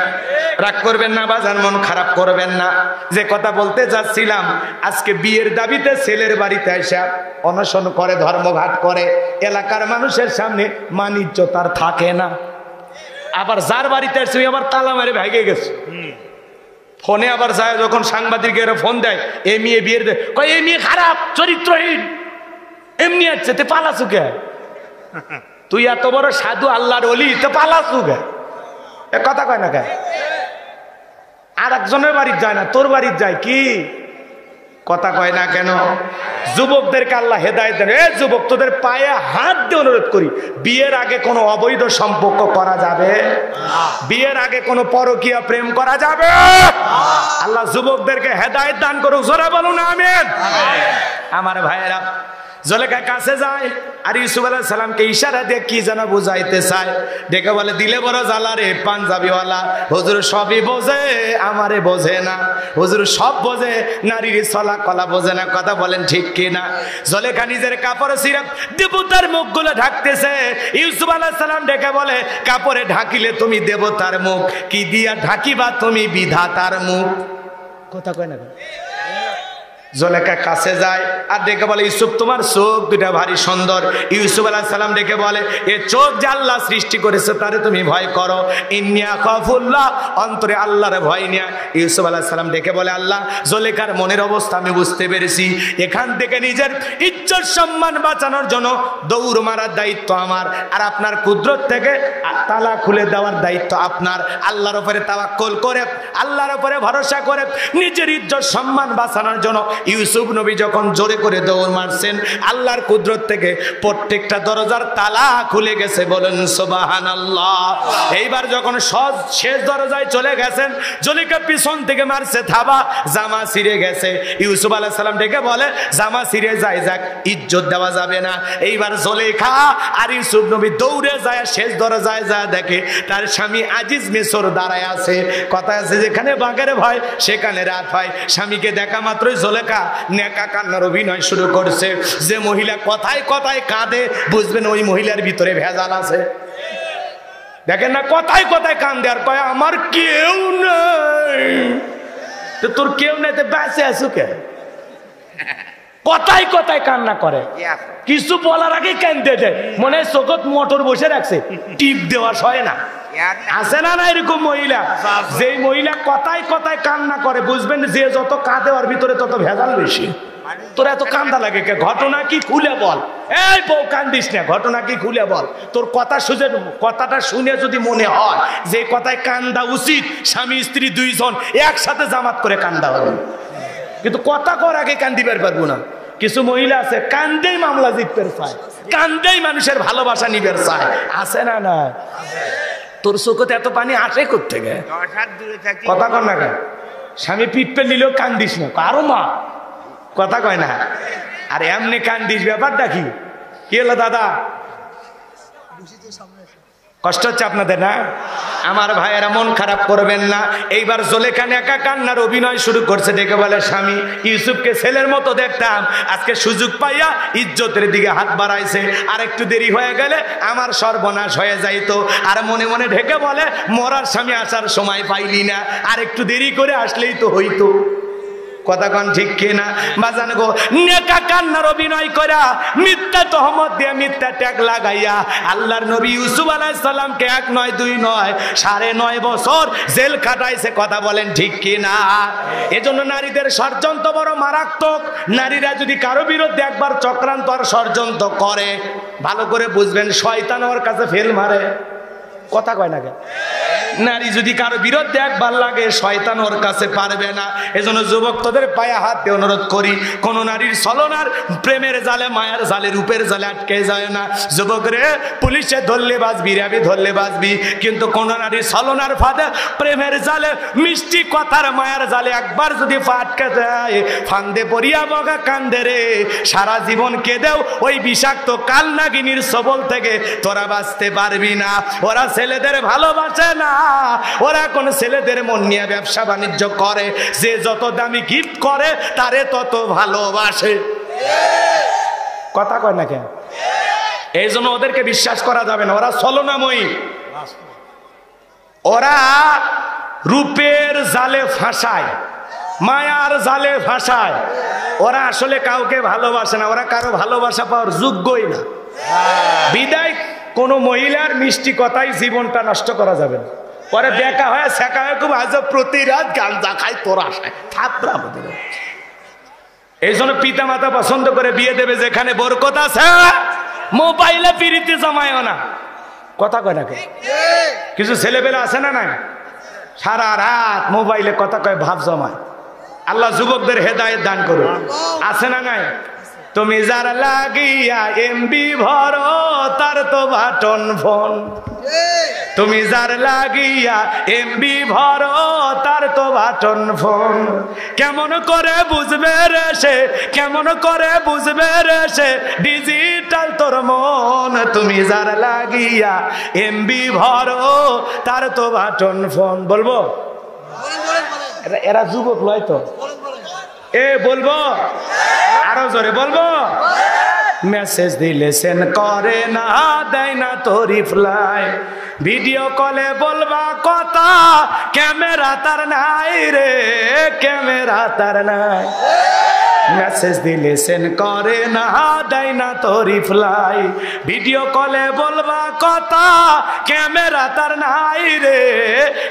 রাগ করবেন না বাজান, মন খারাপ করবেন না। যে কথা বলতে যাচ্ছিলাম, আজকে বিয়ের দাবিতে ছেলের বাড়িতে এসে অনশন করে, ধর্মঘাট করে, এলাকার মানুষের সামনে মান ইজ্জত আর থাকে না। আবার যার বাড়িতে আসছে আবার তালা মারে ভাগে গেছে। ফোনে আবার যায়, যখন সাংবাদিকেরা ফোন দেয়, এই মেয়ে বিয়ের কয় এই মেয়ে খারাপ, চরিত্রহীন, এমনি আছে, তে পালাসু কে? তুই এত বড় সাধু আল্লাহর ওলি, তে পালাসু কে? কথা কয় না কেন? আর একজনের বাড়ির যায় না, তোর বাড়ির যায় কি? কথা কয় না কেন? যুবকদেরকে আল্লাহ হেদায়েত দেন। এ যুবক, তোদের পায়ে হাত দিয়ে অনুরোধ করি, বিয়ের আগে কোনো অবৈধ সম্পর্ক করা যাবে? বিয়ের আগে কোনো পরকীয়া প্রেম করা যাবে? আল্লাহ যুবকদেরকে হেদায়েত দান করুক, জোরে বলুন আমিন। আমার ভাইয়েরা, জুলেখা কাছে যায় আর ইউসুফ আলাইহিস সালামকে ইশারা দিয়ে কি যেন বুঝাইতে চায়। দেখে বলে, দিলে বড় জ্বালা রে পাঞ্জাবিওয়ালা, হুজুর সবই বোঝে, আমারে বোঝে না। হুজুর সব বোঝে, নারীর চলা কলা বোঝে না, কথা বলেন ঠিক কিনা? জুলেখা নিজের কাপড় ছিঁড়ে দেবতার মুখগুলো ঢাকতেছে। ইউসুফ আলাইহিস সালাম ডেকে বলে, কাপড়ে ঢাকিলে তুমি দেবতার মুখ, কি দিয়া ঢাকিবা তুমি বিধাতার মুখ? কথা কয় না? জুলেখা কাছে যায় আর ডেকে বলে, ইউসুফ তোমার চোখ দুটা ভারী সুন্দর। ইউসুফ আলাইহিস সালাম ডেকে বলে, এ চোখ যে আল্লাহ সৃষ্টি করেছে তারে তুমি ভয় করো। ইন্নী আখাফুল্লাহ, অন্তরে আল্লাহর ভয় নিয়া ইউসুফ আলাইহিস সালাম ডেকে বলে, আল্লাহ জুলেখার মনের অবস্থা আমি বুঝতে পেরেছি, এখান থেকে নিজের ইজ্জত সম্মান বাঁচানোর জন্য দৌড় মারার দায়িত্ব আমার, আর আপনার কুদরত থেকে তালা খুলে দেওয়ার দায়িত্ব আপনার। আল্লাহর উপরে তাওয়াক্কুল করে, আল্লাহর উপরে ভরসা করে নিজের ইজ্জত সম্মান বাঁচানোর জন্য ইউসুফ নবী যখন জোরে করে দৌড় মারছেন, আল্লাহর কুদরত থেকে প্রত্যেকটা দরজার তালা খুলে গেছে। বলেন সুবহানাল্লাহ। এইবার যখন শেষ দরজায় চলে গেছেন, জুলেখা পিছন থেকে মারছে থাবা, জামা ছিঁড়ে গেছে। ইউসুফ আলাইহিস সালাম ডেকে বলে, জামা ছিঁড়ে যায় যাক, ইজ্জত দেওয়া যাবে না। এইবার জুলেখা আর ইউসুফ নবী দৌড়ে যায় শেষ দরজায় যায়, দেখে তার স্বামী আজিজ মিসর দাঁড়ায় আছে। কথা আছে, যেখানে বাঘের ভয় সেখানে রাত হয়। স্বামীকে দেখা মাত্রই জুলেখা নেকা কান্নার অভিনয় শুরু করছে। যে মহিলা কথায় কথায় কাঁদে, বুঝবেন ওই মহিলার ভিতরে ভেজাল আছে। দেখেন না, কথায় কথায় কান্দে আর কয় আমার কেউ নাই। তো তোর কেউ নাই তো বেঁচে আছো কে? কথায় কথায় কান্না করে, কিছু বলার আগে কান্দে দেয়, মনে হয় চোখত মোটর বসে রাখছে, টিপ দেওয়া হয় না। আছে না না এরকম মহিলা? যে মহিলা কথায় কথায় কান্না করে, বুঝবেন যে যত কাঁদে ওর ভিতরে তত ভেজাল বেশি। তোর এত কান্দা লাগে কে? ঘটনা কি খুলে বল। এই বউ কান্দিস না, ঘটনা কি খুলে বল। তোর কথাটা শুনে যদি মনে হয় যে কথায় কান্দা উচিত, স্বামী স্ত্রী দুইজন একসাথে জামাত করে কান্দা হবে, কিন্তু কথা কর আগে কান্দিবার পারবো না। কিছু মহিলা আছে কান্দেই মামলা জিততে চায়, কান্দেই মানুষের ভালোবাসা নিবার চায়। আছে না না? তোর চোখতে এত পানি আসে কোত্থেকে? কথা কর না কেন? স্বামী পিঠপে নিলেও কান্দিস না, কারো মা কথা কয় না। আর এমনি কান্দিস, ব্যাপারটা কি? কি হলো দাদা? কষ্ট হচ্ছে আপনাদের না? আমার ভাইয়েরা মন খারাপ করবেন না। এইবার জুলেখা একা কান্নার অভিনয় শুরু করছে, ডেকে বলে, স্বামী ইউসুফকে ছেলের মতো দেখতাম, আজকে সুযোগ পাইয়া ইজ্জতের দিকে হাত বাড়াইছে, আর একটু দেরি হয়ে গেলে আমার সর্বনাশ হয়ে যাইতো। আর মনে মনে ঢেকে বলে, মরার স্বামী আসার সময় পাইলি না, আর একটু দেরি করে আসলেই তো হইতো। কথা কন ঠিক কিনা বাজান গো? নেকা কান্নার অভিনয় করা, মিথ্যা তহমত দিয়ে, মিথ্যা ট্যাগ লাগাইয়া আল্লাহর নবী ইউসুফ আলাইহিস সালামকে 1 নয় 2 নয় 9.5 বছর জেল খাটাইছে। কথা বলেন ঠিক কিনা? এজন্য নারীদের ষড়যন্ত্র বড় মারাত্মক। নারীরা যদি কারো বিরুদ্ধে একবার চক্রান্ত আর ষড়যন্ত্র করে, ভালো করে বুঝবেন শয়তান ওর কাছে ফেল মারে। কথা কয় না কেন? নারী যদি কারো বিরুদ্ধে একবার লাগে, শয়তান ওর কাছে পারবে না। এজন্য যুবক তোদের পায়ে হাত দিয়ে অনুরোধ করি, কোন নারীর ছলনার প্রেমের জালে, মায়ার জালে, রূপের জালে আটকে যায় না। যুবক রে, পুলিশে ধরলে বাঁচবি, র্যাবে ধরলে বাঁচবি, কিন্তু কোন নারীর ছলনার ফাঁদে, প্রেমের জালে, মিষ্টি কথার মায়ার জালে একবার যদি পা আটকে যায়, ফান্দে পড়িয়া বগা কান্দে রে, সারা জীবন কেঁদেও ওই বিষাক্ত কালনাগিনীর সবল থেকে তোরা বাঁচতে পারবি না। ওরা ছেলেদের ভালোবাসে না, ওরা কোন ছেলেদের মন নিয়ে ব্যবসা বাণিজ্য করে। যে যত দামি গিফট করে তারে তত ভালোবাসে। কথা কয় না কেন? এই জন্য ওদেরকে বিশ্বাস করা যাবে না, ওরা ছলনাময়ী। ওরা রূপের জালে ফাঁসায়, মায়ার জালে ফাঁসায়। ওরা আসলে কাউকে ভালোবাসে না, ওরা কারো ভালোবাসা পাওয়ার যোগ্যই না। বিদায় কোন মহিলার মিষ্টি কথাই জীবনটা নষ্ট করা যাবে না। পরে দেখা হয়, শেখা হয়, খুব আজব প্রতি রাত গাঞ্জা খাই তোর আশায় থাপড়া আমাদের। এই জন্য পিতা মাতা পছন্দ করে বিয়ে দেবে যেখানে বরকত আছে, মোবাইলে পিরিতি জমায়ও না। কথা কয় না কে? কিছু ছেলেবেলা আছে না নাই, সারা রাত মোবাইলে কথা কয়, ভাব জমায়। আল্লাহ যুবকদের হেদায়েত দান করুন। আছে না নাই? তুমি যার লাগিয়া এমবি ভরো, তার তো বাটন ফোন। তুমি যার লাগিয়া এমবি ভরো, তার তো বাটন ফোন। কেমন করে বুঝবে রে সে, কেমন করে বুঝবে রে সে, ডিজিটাল তোর মন। তুমি যার লাগিয়া এমবি ভরো, তার তো বাটন ফোন। বলবো? এরা যুবক লয় তো? বলবো আরো জোরে বলবো? মেসেজ দিলে সেন্ড করে না, দেয় না তো রিপ্লাই। ভিডিও কলে বলবা কথা, ক্যামেরা তার নাই রে, ক্যামেরা তার নাই। মেসেজ দিলে সেন্ড করে না, দেয় না তো রিপ্লাই। ভিডিও কলে বলবা কথা, ক্যামেরা তার নাই রে,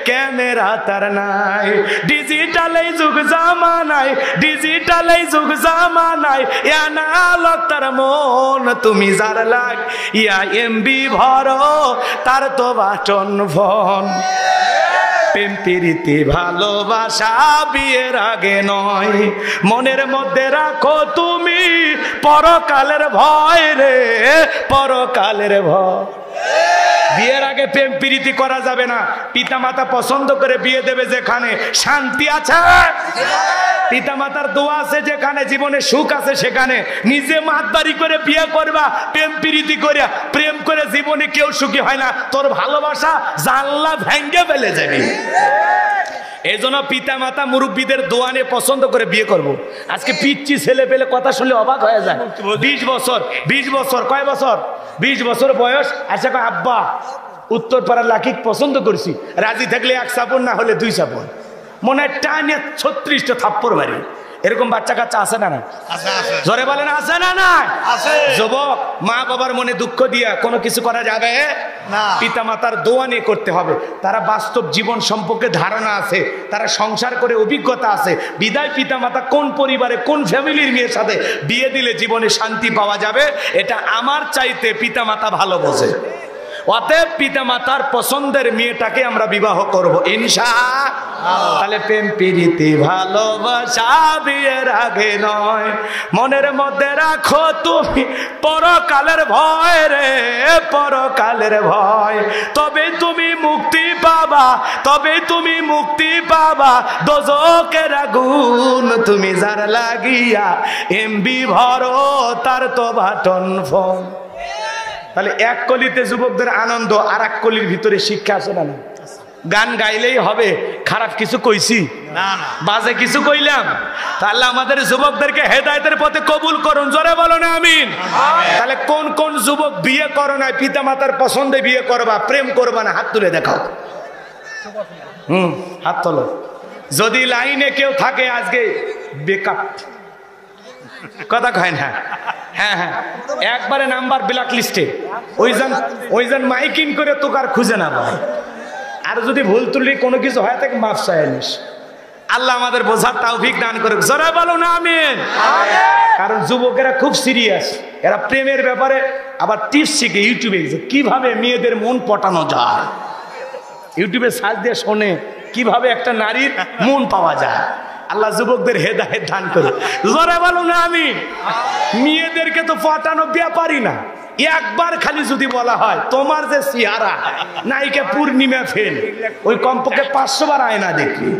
ক্যামেরা তার নাই। ডিজিটাল এই যুগ জামানায়, ডিজিটাল এই যুগ জামানায়, অ্যানালগ তার মন, তুমি যার লাগ ইয়া এমবি ভরো, তার তো বাটন ফোন। প্রেম প্রীতি ভালোবাসা বিয়ের আগে নয়, মনের মধ্যে রাখো তুমি পরকালের ভয় রে, পরকালের ভয়। বিয়ের আগে প্রেম প্রীতি করা যাবে না। পিতা মাতা পছন্দ করে বিয়ে দেবে যেখানে শান্তি আছে, পিতা মাতার দোয়া আছে যেখানে, জীবনে সুখ আছে সেখানে। নিজে মাতবাড়ি করে বিয়ে করবা, প্রেম প্রীতি করে, প্রেম করে জীবনে কেউ সুখী হয় না। তোর ভালোবাসা জানলা ভেঙ্গে ফেলে যাবে। এই জন্য পিতা মাতা মুরব্বীদের দোয়া নিয়ে পছন্দ করে বিয়ে করব। আজকে পিচ্ছি ছেলে পেলে কথা শুনলে অবাক হয়ে যায়। 20 বছর, 20 বছর, কয় বছর, 20 বছর বয়স। আচ্ছা কয় আব্বা উত্তরপাড়ার লাকিক পছন্দ করছি, রাজি থাকলে 1 চাপড়, না হলে 2 চাপড়। মনে হয় টানে 36টা থাপ্পড় মারি। এরকম বাচ্চা কাচ্চা আছে না? না জোরে বলেন আছে না? না যুবক, মা বাবার মনে দুঃখ দিয়া কোনো কিছু করা যাবে না। পিতা মাতার দোয়া নিয়ে করতে হবে। তারা বাস্তব জীবন সম্পর্কে ধারণা আছে, তারা সংসার করে অভিজ্ঞতা আছে। বিদায় পিতা মাতা কোন পরিবারে কোন ফ্যামিলির মেয়ের সাথে বিয়ে দিলে জীবনে শান্তি পাওয়া যাবে, এটা আমার চাইতে পিতা মাতা ভালো বোঝে। অতএব পিতা মাতার পছন্দের মেয়েটাকে আমরা বিবাহ করব ইনশাআল্লাহ। তাহলে প্রেম প্রীতি ভালোবাসা বিয়ের আগে নয়, মনের মধ্যে রাখো তুমি পরকালের ভয় রে, পরকালের ভয়। তবে তুমি মুক্তি পাবা, তবে তুমি মুক্তি পাবা দোজকের আগুন, তুমি যার লাগিয়া এমবি ভরো, তার তো বাটন ফোন। তাহলে এক কলিতে যুবকদের আনন্দ, আর এক কলির ভিতরে শিক্ষা আছে না? না গান গাইলেই হবে? খারাপ কিছু কইছি না, বাজে কিছু কইলাম? তাহলে আমাদের যুবকদেরকে হেদায়েতের পথে কবুল করুন, জোরে বলো না আমিন। তাহলে কোন কোন যুবক বিয়ে করো না, পিতা মাতার পছন্দে বিয়ে করবা, প্রেম করবা না? হাত তুলে দেখাও। হাত তোলো। যদি লাইনে কেউ থাকে আজকে বেকআপ, কথা কয় না? হ্যাঁ হ্যাঁ, একবারে নাম্বার ব্ল্যাক লিস্টে। ওইজন মাইকিং করে তোকার খুঁজে না ভাই। আর যদি ভুল তুলি কোনো কিছু হয় থাকে মাফ চাইনিস। আল্লাহ আমাদের বোঝার তৌফিক দান করুক, জোরে বলো না আমিন। কারণ যুবকেরা খুব সিরিয়াস, এরা প্রেমের ব্যাপারে আবার টিপস শিখে ইউটিউবে কিভাবে মেয়েদের মন পটানো যায়। ইউটিউবে সার্চ দিয়ে শোনে কিভাবে একটা নারীর মন পাওয়া যায়। আল্লাহ যুবকদের হেদায়েত দান করে, জোরে বলো না আমি। মেয়েদেরকে তো পটানো ব্যাপারই না। একবার খালি যদি বলা হয় তোমার যে চেহারা নায়িকা পূর্ণিমা ফেল, ওই কমপক্ষে 500 বার আয়না দেখবি।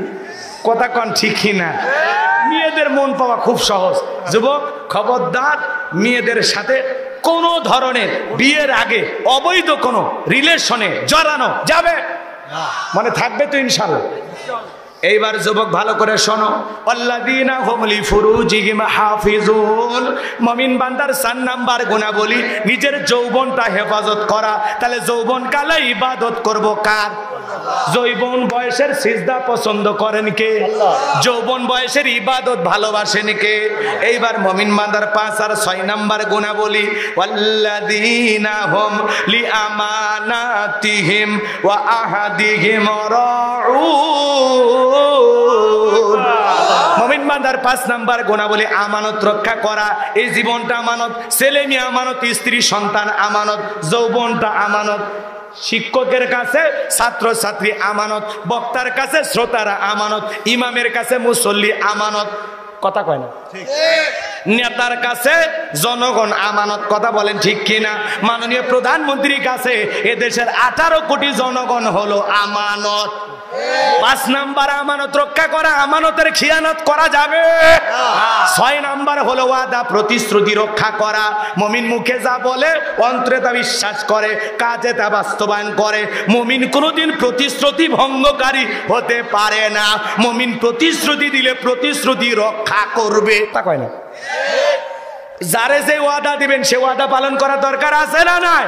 কথা কন ঠিক না? মেয়েদের মন পাওয়া খুব সহজ। যুবক খবরদার, মেয়েদের সাথে কোনো ধরনের বিয়ের আগে অবৈধ কোনো রিলেশনে জড়ানো যাবে মানে থাকবে তো ইনশাআল্লাহ। এইবার যুবক ভালো করে শোনো, আল্লাযীনা হুম লিফুরুজিহিম হাফিজুন। মুমিন বান্দার 4 নাম্বার গুণাবলী নিজের যৌবনটা হেফাজত করা। তাহলে যৌবন কালে ইবাদত করব কার? যৌবন বয়সের সিজদা পছন্দ করেন কে? যৌবন বয়সের ইবাদত ভালোবাসেন কে? এইবার মুমিন বান্দার 5 আর 6 নাম্বার গুণাবলী, আল্লাযীনা হুম লিআমানাতিহিম ওয়া আহাদিহিম রাউন। মুমিন বান্দার 5 নাম্বার গুণাবলী আমানত রক্ষা করা। এই জীবনটা আমানত, ছেলে মেয়ে আমানত, স্ত্রী সন্তান আমানত, যৌবনটা আমানত। শিক্ষকের কাছে ছাত্র ছাত্রী আমানত, বক্তার কাছে শ্রোতারা আমানত, ইমামের কাছে মুসল্লি আমানত। কথা কয় না? নেতার কাছে জনগণ আমানত। কথা বলেন ঠিক কিনা? মাননীয় প্রধানমন্ত্রীর কাছে এদেশের 18 কোটি জনগণ হলো আমানত। 5 নাম্বার আমানত রক্ষা করা, আমানতের খিয়ানত করা যাবে। 6 নাম্বার হলো ওয়াদা প্রতিশ্রুতি রক্ষা করা। মুমিন মুখে যা বলে অন্তরে তা বিশ্বাস করে, কাজে তা বাস্তবায়ন করে। মুমিন কোনোদিন প্রতিশ্রুতি ভঙ্গকারী হতে পারে না। মুমিন প্রতিশ্রুতি দিলে প্রতিশ্রুতি রক্ষা করবে। তা কয় না? যারে যে ওয়াদা দিবেন সে ওয়াদা পালন করা দরকার আছে না নাই?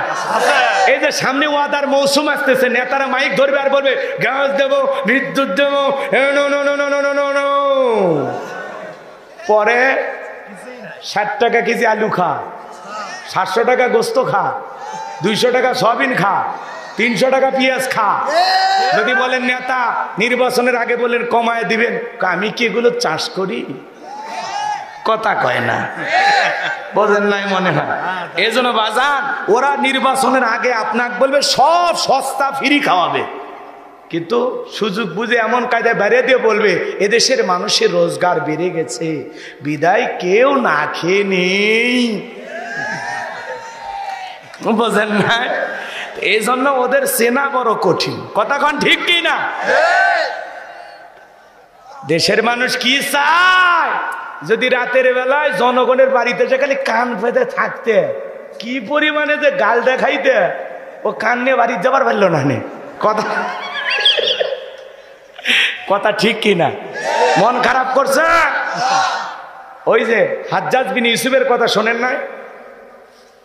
এই যে সামনে ওয়াদার মৌসুম আসতেছে, নেতারা মাইক ধরবে আর বলবে গ্যাস দেবো, বিদ্যুৎ দেবো, পরে 60 টাকা কেজি আলু খা, 700 টাকা গোস্ত খা, 200 টাকা সয়াবিন খা, 300 টাকা পেঁয়াজ খা। যদি বলেন নেতা নির্বাচনের আগে বলেন কমায় দিবেন, আমি কি এগুলো চাষ করি? কথা কয় না, বোঝেন নাই মনে হয়। এই জন্য বাজান, ওরা নির্বাচনের আগে আপনাকে বলবে সব সস্তা ফ্রি খাওয়াবে, কিন্তু সুযোগ বুঝে এমন কায়দায় বেড়ে দিয়ে বলবে এদেশের মানুষের রোজগার বেড়ে গেছে, বিদায় কেউ না খেয়ে নেই। বোঝেন না? এই জন্য ওদের চেনা বড় কঠিন। কথা কন ঠিক কি না? দেশের মানুষ কি চায়? যদি রাতের বেলায় জনগণের বাড়িতে যে খালি কান পেতে থাকতে, কি পরিমাণে যে গাল দেখাইতে, ও কান নিয়ে বাড়ি যাবার পারল না। কথা কথা ঠিক কি না? মন খারাপ করছে। ওই যে হাজ্জাজ বিন ইউসুফের কথা শোনেন নাই?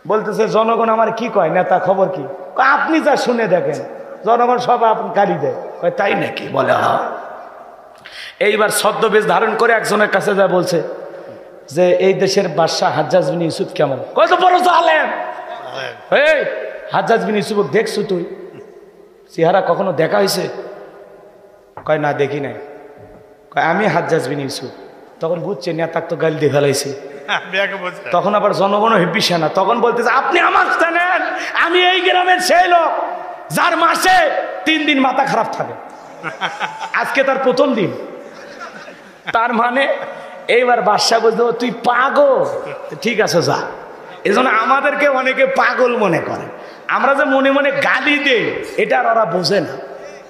বলতেছে জনগণ আমার কি কয়, নেতা খবর কি? আপনি যা শুনে দেখেন, জনগণ সব আপনি গালি দেয়। তাই নাকি? বলে হ্যাঁ। এইবার ছদ্মবেশ ধারণ করে একজনের কাছে যা বলছে যে এই দেশের বাদশা হাজ্জাজ বিন ইউসুফ কেমন? কত বড় জালেম। এই হাজ্জাজ বিন ইউসুফ দেখছো তুই? চেহারা কখনো দেখা হয়েছে? কয় না, দেখি নাই। কয় আমি হাজ্জাজ বিন ইউসুফ। তখন বুঝছে নেতাক তো গালি দিয়ে ফেলাইছে। তখন আবার জনগণও হেব্বিসে না, তখন বলতেছে আপনি আমার জানেন আমি এই গ্রামের সেই লোক যার মাসে 3 দিন মাথা খারাপ থাকে, আজকে তার প্রথম দিন। তার মানে এইবার বাদশা বলতে তুই পাগল, ঠিক আছে যা। এজন্য আমাদেরকে অনেকে পাগল মনে করে। আমরা যে মনে মনে গালি দেই এটা আর ওরা বোঝে না।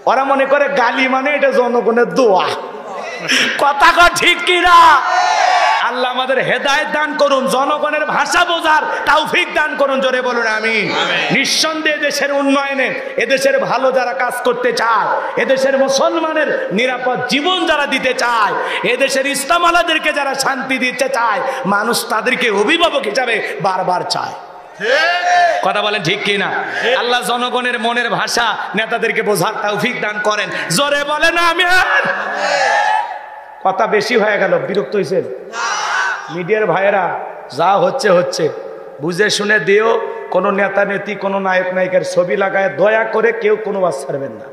ওরা মনে করে গালি মানে এটা জনগণের দোয়া। কথা কর ঠিক কিনা? আল্লাহ আমাদের হেদায়েত দান করুন, জনগণের ভাষা বোঝার তৌফিক দান করুন। জোরে বলুন আমিন। নিঃসন্দেহে দেশের উন্নয়নে, এদেশের ভালো যারা কাজ করতে চায়, এদেশের মুসলমানের নিরাপদ জীবন যারা দিতে চায়, এদেশের ইসলামওয়ালাদেরকে যারা শান্তি দিতে চায়, মানুষ তাদেরকে অভিভাবক হিসাবে বারবার চায়। কথা বলেন ঠিক কিনা? আল্লাহ জনগণের মনের ভাষা নেতাদেরকে বোঝার তৌফিক দান করেন। জোরে বলেন আমিন। কথা বেশি হয়ে গেল, বিরক্ত হয়েছেন? মিডিয়ার ভাইয়েরা যা হচ্ছে হচ্ছে, বুঝে শুনে দিও। কোনো নেতা নেত্রী, কোনো নায়ক নায়িকার ছবি লাগায় দয়া করে কেউ কোনো ওয়াজ ছাড়বেন না।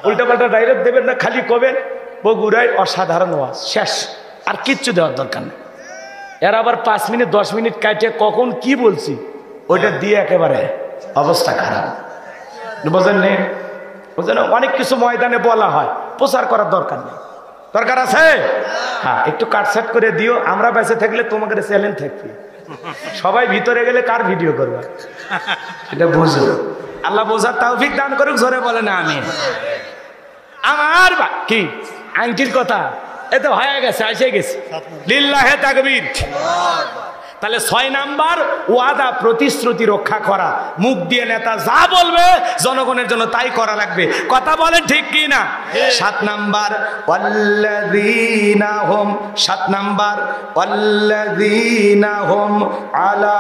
উল্টা পাল্টা ডাইরেক্ট দেবেন না, খালি কবেন বগুড়ায় অসাধারণ ওয়াজ, শেষ। আর কিচ্ছু দেওয়ার দরকার নেই। এর আবার 5 মিনিট 10 মিনিট কাটে কখন কি বলছি ওইটা দিয়ে একেবারে অবস্থা খারাপ। বোঝেন নেই? বোঝেন? অনেক কিছু ময়দানে বলা হয়, প্রচার করার দরকার নেই। দরকার আছে? হ্যাঁ, একটু কাটসাট করে দিও। আমরা বেঁচে থাকলে তোমাকে চ্যালেঞ্জ থাকবে, সবাই ভিতরে গেলে কার ভিডিও করবে এটা বুঝো। আল্লাহ বোঝার তৌফিক দান করুক। জোরে বলে না আমিন। আমার কি আংটির কথা এতে হয়ে গেছে, এসে গেছে। লিল্লাহে তাকবীর। তাহলে 6 নাম্বার ওয়াদা, প্রতিশ্রুতি রক্ষা করা। মুখ দিয়ে নেতা যা বলবে জনগণের জন্য তাই করা লাগবে। কথা বলেন ঠিক কি না? 7 নাম্বার ওয়াল্লাযীনা হুম, 7 নাম্বার ওয়াল্লাযীনা হুম আলা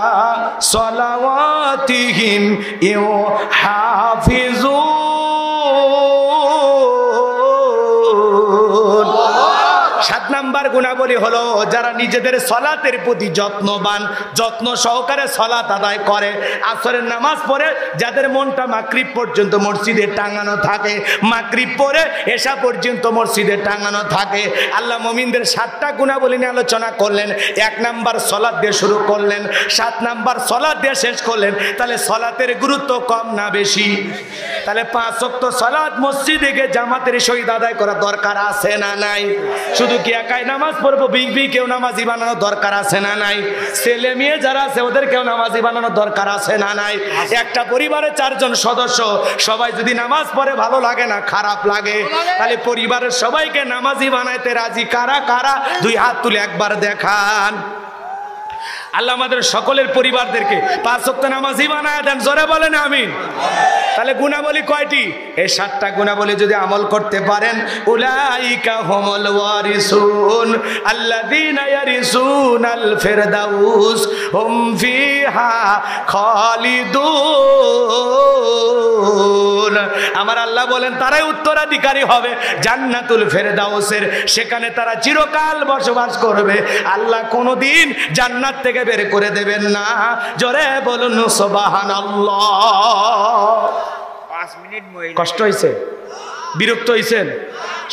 সালাওয়াতিহিম ইউহাফিজুন। 7 নাম্বার গুণাবলী হলো যারা নিজেদের সলাতের প্রতি যত্নবান, যত্ন সহকারে সলাত আদায় করে। আসরের নামাজ পড়ে যাদের মনটা মাগরিব পর্যন্ত মসজিদে টাঙানো থাকে, মাগরিব পড়ে এশা পর্যন্ত মসজিদে টাঙানো থাকে। আল্লাহ মুমিনদের 7টা গুণাবলী নিয়ে আলোচনা করলেন। 1 নাম্বার সলাত দিয়ে শুরু করলেন, 7 নাম্বার সলাত দিয়ে শেষ করলেন। তাহলে সলাতের গুরুত্ব কম না বেশি? তাহলে 5 ওয়াক্ত সলাত মসজিদে গিয়ে জামাতের সহিত আদায় করা দরকার আছে না নাই? শুধু কি একাই নামাজ পড়বো, বিবি কেউ নামাজি বানানো দরকার আছে না নাই? ছেলে মেয়ে যারা আছে ওদেরকেও নামাজি বানানো দরকার আছে না নাই? একটা পরিবারের 4 জন সদস্য, সবাই যদি নামাজ পড়ে ভালো লাগে না খারাপ লাগে? তাহলে পরিবারের সবাইকে নামাজি বানাইতে রাজি কারা কারা? 2 হাত তুলে একবার দেখান। আল্লাহ আমাদের সকলের পরিবারদেরকে 5 ওয়াক্ত নামাজি বানায় দেন। জোরে বলেন আমিন। তাহলে গুণাবলী কয়টি? এই 7টা গুণাবলী যদি আমল করতে পারেন, উলাইকা হুমুল ওয়ারিসুন আল্লাযীনা ইয়ারিসুনাল ফিরদাউস হুম ফিহা খালিদুন। আমার আল্লাহ আল্লাহ বলেন তারাই উত্তরাধিকারী হবে জান্নাতুল ফেরদাউসের, সেখানে তারা চিরকাল বসবাস করবে। আল্লাহ কোনোদিন জান্নাত থেকে বের করে দেবেন না। জোরে বলুন সুবহানাল্লাহ। 5 মিনিট কষ্ট হয়েছে, বিরক্ত হয়েছেন?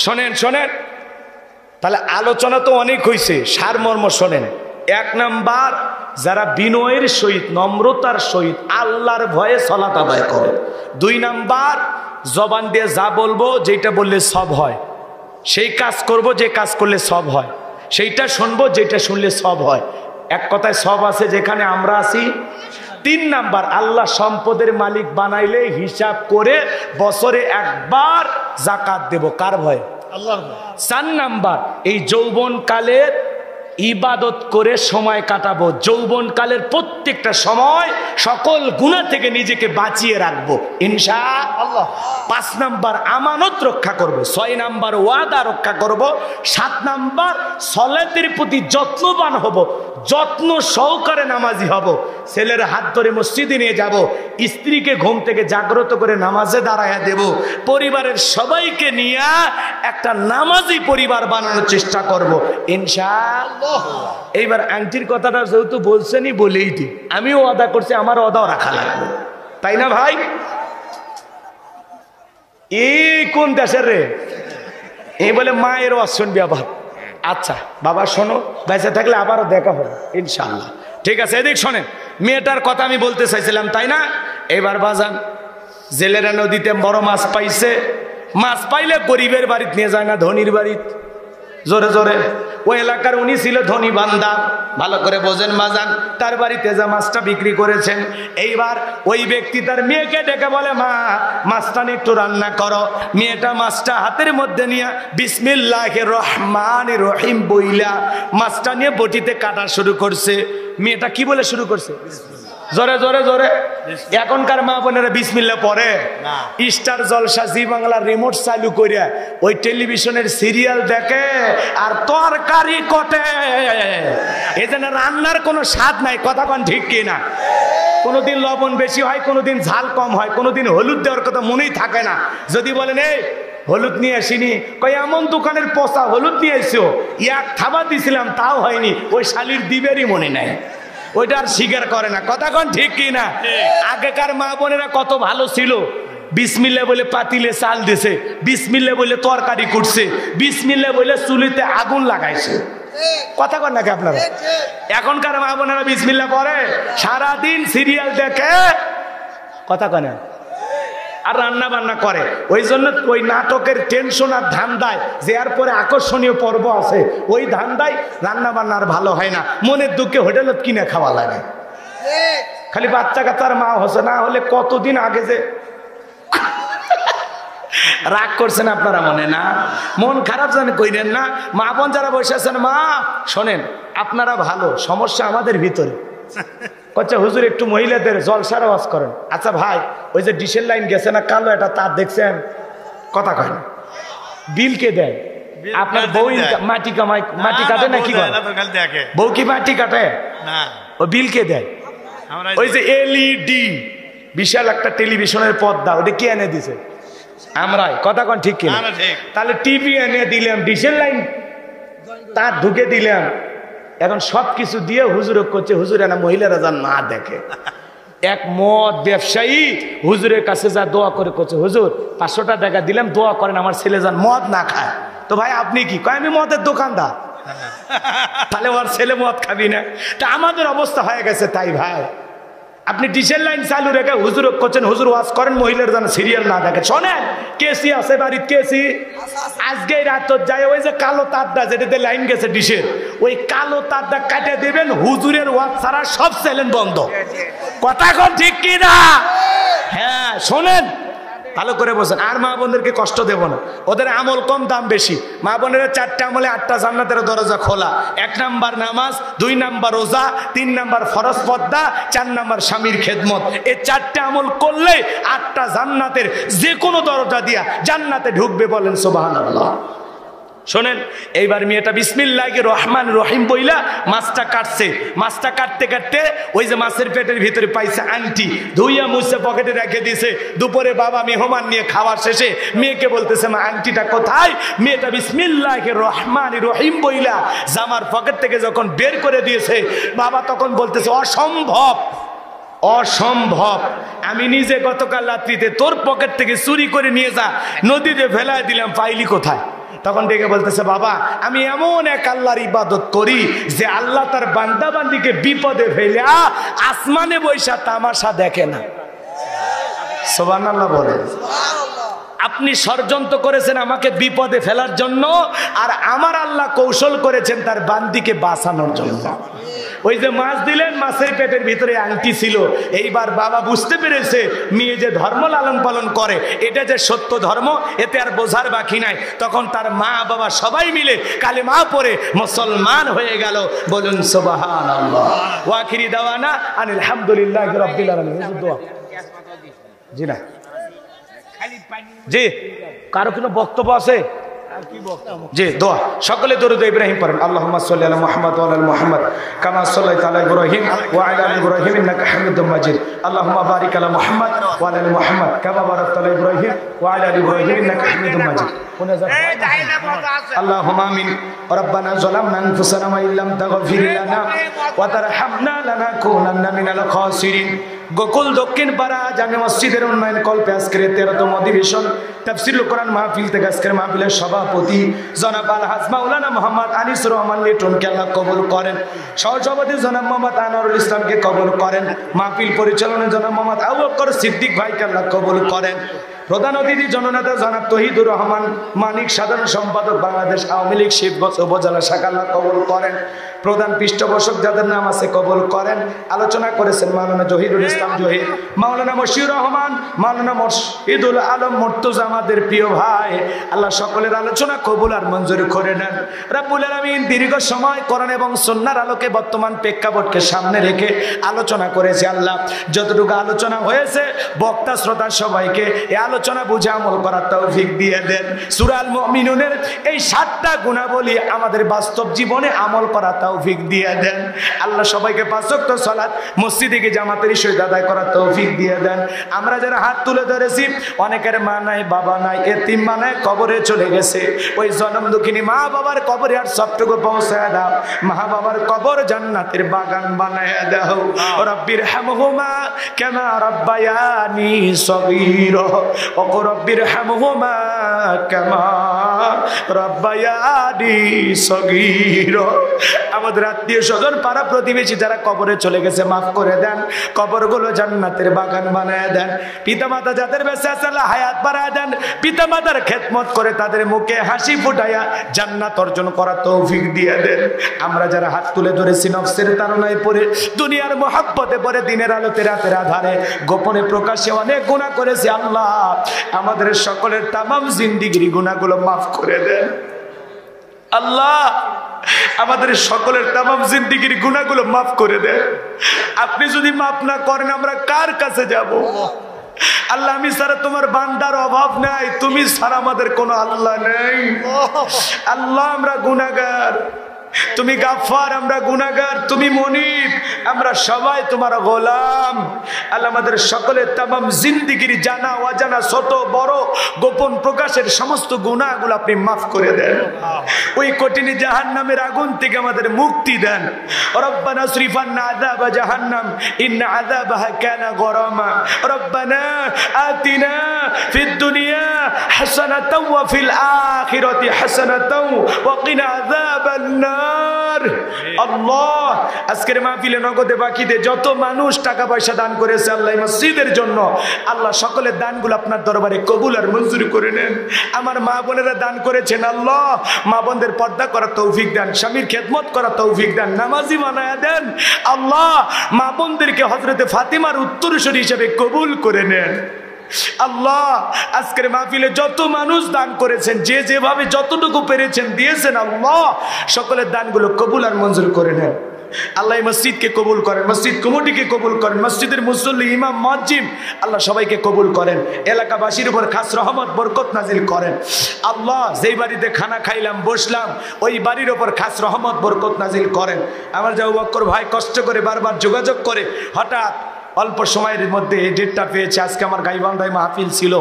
শোনেন শোনেন, তাহলে আলোচনা তো অনেক হয়েছে, সারমর্ম শোনেন। 1 নাম্বার, যারা বিনয়ের সহিত নম্রতার সহিত আল্লাহর ভয়ে সালাত আদায় করে। 2 নাম্বার, জবান দিয়ে যা বলবো যেটা বললে সব হয়, সেই কাজ করব যে কাজ করলে সব হয়, সেইটা শুনবো যেটা শুনলে সব হয়। এক কথায় সব আছে যেখানে আমরা আছি। 3 নাম্বার, আল্লাহ সম্পদের মালিক বানাইলে হিসাব করে বছরে একবার যাকাত দেব, কার ভয়? আল্লাহর ভয়। 4 নাম্বার, এই যৌবনকালের ইবাদত করে সময় কাটাবো, যৌবনকালের প্রত্যেকটা সময় সকল গুনাহ থেকে নিজেকে বাঁচিয়ে রাখবো ইনশাআল্লাহ। 5 নাম্বার, আমানত রক্ষা করব। 6 নাম্বার, ওয়াদা রক্ষা করব। 7 নাম্বার, সালাতের প্রতি যত্নবান হব, যত্ন সহকারে নামাজি হব। ছেলের হাত ধরে মসজিদে নিয়ে যাব, স্ত্রীকে ঘুম থেকে জাগ্রত করে নামাজে দাঁড়ায়া দেব, পরিবারের সবাইকে নিয়ে একটা নামাজি পরিবার বানানোর চেষ্টা করব ইনশাআল্লাহ। এইবার আংটির কথাটা যেহেতু বলছেনই বলেই দিই, আমিও ওয়াদা করছি, আমার ওয়াদাও রাখা লাগবে, তাই না ভাই? এই কোন দেশের রে? এই বলে মায়ের অশ্বন ব্যবহার। আচ্ছা বাবা শোনো, বেঁচে থাকলে আবারও দেখা হবে ইনশাআল্লাহ, ঠিক আছে? এদিক শোনেন, মেয়েটার কথা আমি বলতে চাইছিলাম, তাই না? এবার বাজান, জেলেরা নদীতে বড় মাছ পাইছে, মাছ পাইলে গরিবের বাড়িতে নিয়ে যায় না ধনির বাড়িতে। জোরে জোরে, ওই এলাকার উনি ছিল ধনী বান্দা, ভালো করে বোঝেন বাজান, তার বাড়িতে যা মাছটা বিক্রি করেছেন। এইবার ওই ব্যক্তি তার মেয়েকে ডেকে বলে, মা মাছটা নিয়ে একটু রান্না করো। মেয়েটা মাছটা হাতের মধ্যে নিয়ে বিসমিল্লাহির রহমানির রহিম বইলা মাছটা নিয়ে বটিতে কাটা শুরু করছে। মেয়েটা কি বলে শুরু করছে? জোরে জোরে জোরে। এখনকার মা বোনেরা বিসমিল্লাহ পড়ে? স্টার জলসা, জি বাংলার রিমোট চালু করে ওই টেলিভিশনের সিরিয়াল দেখে আর তরকারি কটে, এই জন্য রান্নার কোনো স্বাদ নাই। কথা কোন ঠিক কিনা? কোনোদিন লবণ বেশি হয়, কোনোদিন ঝাল কম হয়, কোনোদিন হলুদ দেওয়ার কথা মনেই থাকে না। যদি বলেন এই হলুদ নিয়ে আসিনি, কই এমন দোকানের পচা হলুদ নিয়ে এসো, এক থাবা দিছিলাম তাও হয়নি, ওই শালির দিবেরই মনে নাই, ওইটা আর স্বীকার করে না। কথা কোন ঠিক কিনা? আগেকার মা বোনেরা কত ভালো ছিল, বিসমিল্লাহ বলে পাতিলে চাল দিছে, বিসমিল্লাহ বলে তরকারি কুটছে, বিসমিল্লাহ বলে চুলিতে আগুন লাগাইছে। কথা কন নাকি আপনারা? এখনকার মা বোনেরা বিসমিল্লাহ পড়ে, সারাদিন সিরিয়াল দেখে, কথা কনে আর রান্না বান্না করে। ওই জন্য ওই নাটকের টেনশন আর ধান্দায়, যে আর পরে আকর্ষণীয় পর্ব আছে, ওই ধান্দায় রান্না বান্না আর ভালো হয় না, মনের দুঃখে হোটেলত কিনে খাওয়া লাগে। খালি বাচ্চা কাচ্চার মা হচ্ছে, না হলে কতদিন আগে যে রাগ করছেন আপনারা, মনে না? মন খারাপ জানে কইরেন না। মা বোন যারা বসে আছেন, মা শোনেন, আপনারা ভালো, সমস্যা আমাদের ভিতরে। আচ্ছা হুজুর একটু মহিলাদের জলসার আওয়াজ করেন। আচ্ছা ভাই, ওই যে ডিশের লাইন গেছে না কালো, এটা তার দেখছেন? কথা কয় না। বিল কে দেয়? আপনার বউ মাটি কামাই, মাটি কাটে না কি করে? বউ কি মাটি কাটে না? ও বিল কে দেয়? ওই যে এলইডি বিশাল একটা টেলিভিশনের পর্দা, ওটা কে এনে দিছে? আমরাই। কথা কোন ঠিক কিনা? তাহলে টিভি এনে দিলাম, ডিশের লাইন তার ঢুকে দিলাম, এখন সবকিছু দিয়ে হুজুর করছে, হুজুর না মহিলারা যা না দেখে। এক মদ ব্যবসায়ী হুজুরের কাছে যা দোয়া করে করছে, হুজুর 500 টাকা দিলাম, দোয়া করেন আমার ছেলে যেন মদ না খায়। তো ভাই আপনি কি কয়? আমি মদের দোকানদার। তাহলে ওর ছেলে মদ খাবি না? তা আমাদের অবস্থা হয়ে গেছে তাই ভাই। আপনি ডিশের লাইন চালু রেখে হুজুর করছেন, হুজুর ওয়াজ করেন, মহিলার যেন সিরিয়াল না দেখে। শোনেন, কেসি আছে বাড়ির, কেসি আজকে রাত যায়, ওই যে কালো তারটা যেটাতে লাইন গেছে ডিশের, ওই কালো তারটা কাটে দেবেন, হুজুরের ওয়াজ ছাড়া সব চ্যানেল বন্ধ। কথা কোন ঠিক কি না? হ্যাঁ শোনেন, ভালো করে বলছেন। আর মা বোনদেরকে কষ্ট দেব না, ওদের আমল কম দাম বেশি। মা বোনেরা 4টে আমলে 8টা জান্নাতের দরজা খোলা। 1 নাম্বার নামাজ, 2 নাম্বার রোজা, 3 নাম্বার ফরজ পর্দা, 4 নাম্বার স্বামীর খেদমত। এই 4টে আমল করলে 8টা জান্নাতের যে কোনো দরজা দিয়া জান্নাতে ঢুকবে। বলেন সুবহানাল্লাহ। শোনেন, এইবার মেয়েটা বিসমিল্লাহির রহমান রহিম বইলা মাছটা কাটছে। মাছটা কাটতে কাটতে ওই যে মাছের পেটের ভিতরে পাইছে আংটি, ধুইয়া মুছে পকেটে রেখে দিয়েছে। দুপুরে বাবা মেহমান নিয়ে খাওয়ার শেষে মেয়েকে বলতেছে, মা আংটিটা কোথায়? মেয়েটা বিসমিল্লাহির রহমান রহিম বইলা জামার পকেট থেকে যখন বের করে দিয়েছে, বাবা তখন বলতেছে, অসম্ভব, অসম্ভব, আমি নিজে গতকাল রাত্রিতে তোর পকেট থেকে চুরি করে নিয়ে যা নদীতে ফেলায় দিলাম, পাইলি কোথায়? তখন ডেকে বলতেছে, বাবা আমি এমন এক আল্লাহর ইবাদত করি যে আল্লাহ তার বান্দা বান্দিকে বিপদে ফেলে আসমানে বৈশা তামাশা দেখে না। সুবহানাল্লাহ বলে। আপনি ষড়যন্ত্র করেছেন আমাকে বিপদে ফেলার জন্য, আর আমার আল্লাহ কৌশল করেছেন তার বান্দিকে বাঁচানোর জন্য। ওই যে মাছ দিলেন, মাছের পেটের ভিতরে আংটি ছিল। এইবার বাবা বুঝতে পেরেছে মেয়ে যে ধর্ম লালন পালন করে এটা যে সত্য ধর্ম, এতে আর বোঝার বাকি নাই। তখন তার মা বাবা সবাই মিলে কালেমা পড়ে মুসলমান হয়ে গেল। বলুন সুবহানাল্লাহ। ওয়া আখিরি দাওয়ানা আনিল হামদুলিল্লাহি রাব্বিল আলামিন। জি না, জি কারো কোনো বক্তব্য আছে? জি দোয়া সকলে দরুদ ইব্রাহিম পড়েন। আল্লাহুম্মা সাল্লি আলা মুহাম্মাদ ওয়া আলা মুহাম্মাদ কামা সাল্লাইতা আলা ইব্রাহিম ওয়া আলা আলি ইব্রাহিম ইন্নাকা হামিদুম মাজিদ। আল্লাহুম্মা বারিক আলা মুহাম্মাদ ওয়া আলা আলি মুহাম্মাদ কামা বারাকতা আলা ইব্রাহিম ওয়া আলা আলি ইব্রাহিম ইন্নাকা হামিদুম মাজিদ। আল্লাহুম্মা আমিন। রব্বানা যালামনা আনফুসানা ওয়া ইল্লাম তাগফির লানা ওয়া তারহামনা লানাকুনান্না মিনাল খাসিরিন। গোকুল দক্ষিণ পাড়া জামে মসজিদের উন্নয়ন কল্পে আজকের 13তম অধিবেশন তাফসীরুল কোরআন মাহফিল থেকে আজকের মাহফিলের সভাপতি জনাব আলহাজ মাওলানা মোহাম্মদ আনিসুর রহমান লিটনকে আল্লাহ কবুল করেন। সহসভাপতি জনাব মোহাম্মদ আনোয়ারুল ইসলামকে কবুল করেন। মাহফিল পরিচালনায় জনাব মোহাম্মদ আবু বকর সিদ্দিক ভাইকে আল্লাহ কবুল করেন। প্রধান অতিথি জননেতা জনাব তহিদুর রহমান মানিক, সাধারণ সম্পাদক বাংলাদেশ আওয়ামী লীগ শিবগঞ্জ উপজেলা শাখা, আল্লাহ কবুল করেন। প্রধান পৃষ্ঠপোষক যাদের নাম আছে কবুল করেন। আলোচনা করেছেন মাওলানা জহিরুল ইসলাম জহির, মাওলানা মশিউর রহমান, মাওলানা মরশিদুল আলম মুর্তজা, আমাদের প্রিয় ভাই। আল্লাহ সকলের আলোচনা কবুল আর মঞ্জুর করে নেন। রব্বুল আলামিন দীর্ঘ সময় কোরআন এবং সুন্নাহর আলোকে বর্তমান প্রেক্ষাপটকে সামনে রেখে আলোচনা করেছে। আল্লাহ যতটুকু আলোচনা হয়েছে বক্তা শ্রোতা সবাইকে এই আলোচনা বুঝে আমল করার তৌফিক দিয়ে দেন। সূরা আল মুমিনুনের এই 7টা গুণাবলী আমাদের বাস্তব জীবনে আমল করার তৌফিক দিয়ে দেন। আল্লাহ সবাইকে 5 ওয়াক্ত সালাত মসজিদে গিয়ে জামাতের সহিত আদায় করার তৌফিক দিয়ে দেন। আমরা যারা হাত তুলে ধরেছি অনেকের মা নাই, বাবা নাই, এতিম মা নাই, কবরে চলে গেছে। ওই জনম দুঃখিনী মা বাবার কবরে আর সবটুকু পৌঁছায় দাও। মা বাবার কবর জান্নাতের বাগান বানায় দাও। রব্বির হামহুমা কামা রাব্বায়ানি সগীরা ওয়া রব্বির হামহুমা কামা রাব্বায়ানি সগীরা। আমাদের আত্মীয় স্বজন পাড়া প্রতিবেশী যারা কবরে চলে গেছে মাফ করে দেন, কবরগুলো জান্নাতের বাগান বানায় দেন। পিতামাতা যাদের বেঁচে আছে আল্লাহ হায়াত বাড়ায় দেন। পিতামাতার খেদমত করে তাদের মুখে হাসি ফুটাইয়া জান্নাত অর্জন করার তৌফিক দিয়ে দেন। আমরা যারা হাত তুলে ধরেছি নফসের তাড়নায় পড়ে, দুনিয়ার মহব্বতে পড়ে, দিনের আলোতে রাতের আধারে গোপনে প্রকাশ্যে অনেক গুনাহ করেছি। আল্লাহ আমাদের সকলের তামাম জিন্দেগির গুনাহগুলো মাফ করে দেন। আল্লাহ আমাদের সকলের তামাম জিন্দেগির গুনাহগুলো মাফ করে দেন। আপনি যদি মাফ না করেন আমরা কার কাছে যাব? আল্লাহ আমি ছাড়া তোমার বান্দার অভাব নাই, তুমি ছাড়া আমাদের কোনো আল্লাহ নেই। আল্লাহ আমরা গুনাহগার, তুমি গাফফার, আমরা গুনাহগার, তুমি মুনিব, আমরা সবাই তোমার গোলাম। আল্লাহ আমাদের সকলের তামাম জিন্দেগির জানা অজানা ছোট বড় গোপন প্রকাশের সমস্ত গুনাহগুলো আপনি মাফ করে দেন। ওই কঠিন জাহান্নামের আগুন থেকে আমাদের মুক্তি দেন। রব্বানা সরিফান্না আযাবা জাহান্নাম ইন্না আযাবাহা কানা গরামা। রব্বানা আতিনা ফিদ দুনিয়া হাসানাতাও ওয়া ফিল আখিরাতি হাসানাতাও ওয়া কিনা আযাবান নার। আল্লাহ আজকের মাহফিলে নগদে বাকিতে যত মানুষ টাকা পয়সা দান করেছে আল্লাহ মসজিদের জন্য, আল্লাহ সকলের দানগুলো আপনার দরবারে কবুল আর মঞ্জুর করে নেন। আমার মা বোনেরা দান করেছেন, আল্লাহ মা বোনদের পর্দা করার তৌফিক দেন, স্বামীর খেদমত করার তৌফিক দেন, নামাজি বানায়া দেন। আল্লাহ মা বোনদেরকে হযরতে ফাতিমার উত্তরসূরি হিসেবে কবুল করে নেন। আল্লাহ আজকের মাহফিলে যত মানুষ দান করেছেন, যে যেভাবে যতটুকু পেরেছেন দিয়েছেন, আল্লাহ সকলের দানগুলো কবুল আর মঞ্জুর করে নেন। আল্লাহ মসজিদকে কবুল করেন, মসজিদ কমিটিকে কবুল করেন, মসজিদের মুসল্লি, ইমাম, মুয়াজ্জিন আল্লাহ সবাইকে কবুল করেন, এলাকাবাসীর উপর খাস রহমত বরকত নাজিল করেন। আল্লাহ যেই বাড়িতে খানা খাইলাম বসলাম ওই বাড়ির উপর খাস রহমত বরকত নাজিল করেন। আমার যে আবু বকর ভাই কষ্ট করে বারবার যোগাযোগ করে হঠাৎ অল্প সময়ের মধ্যে এই ডেটটা পেয়েছে। আজকে আমার গাইবান্ধায় মাহফিল ছিল,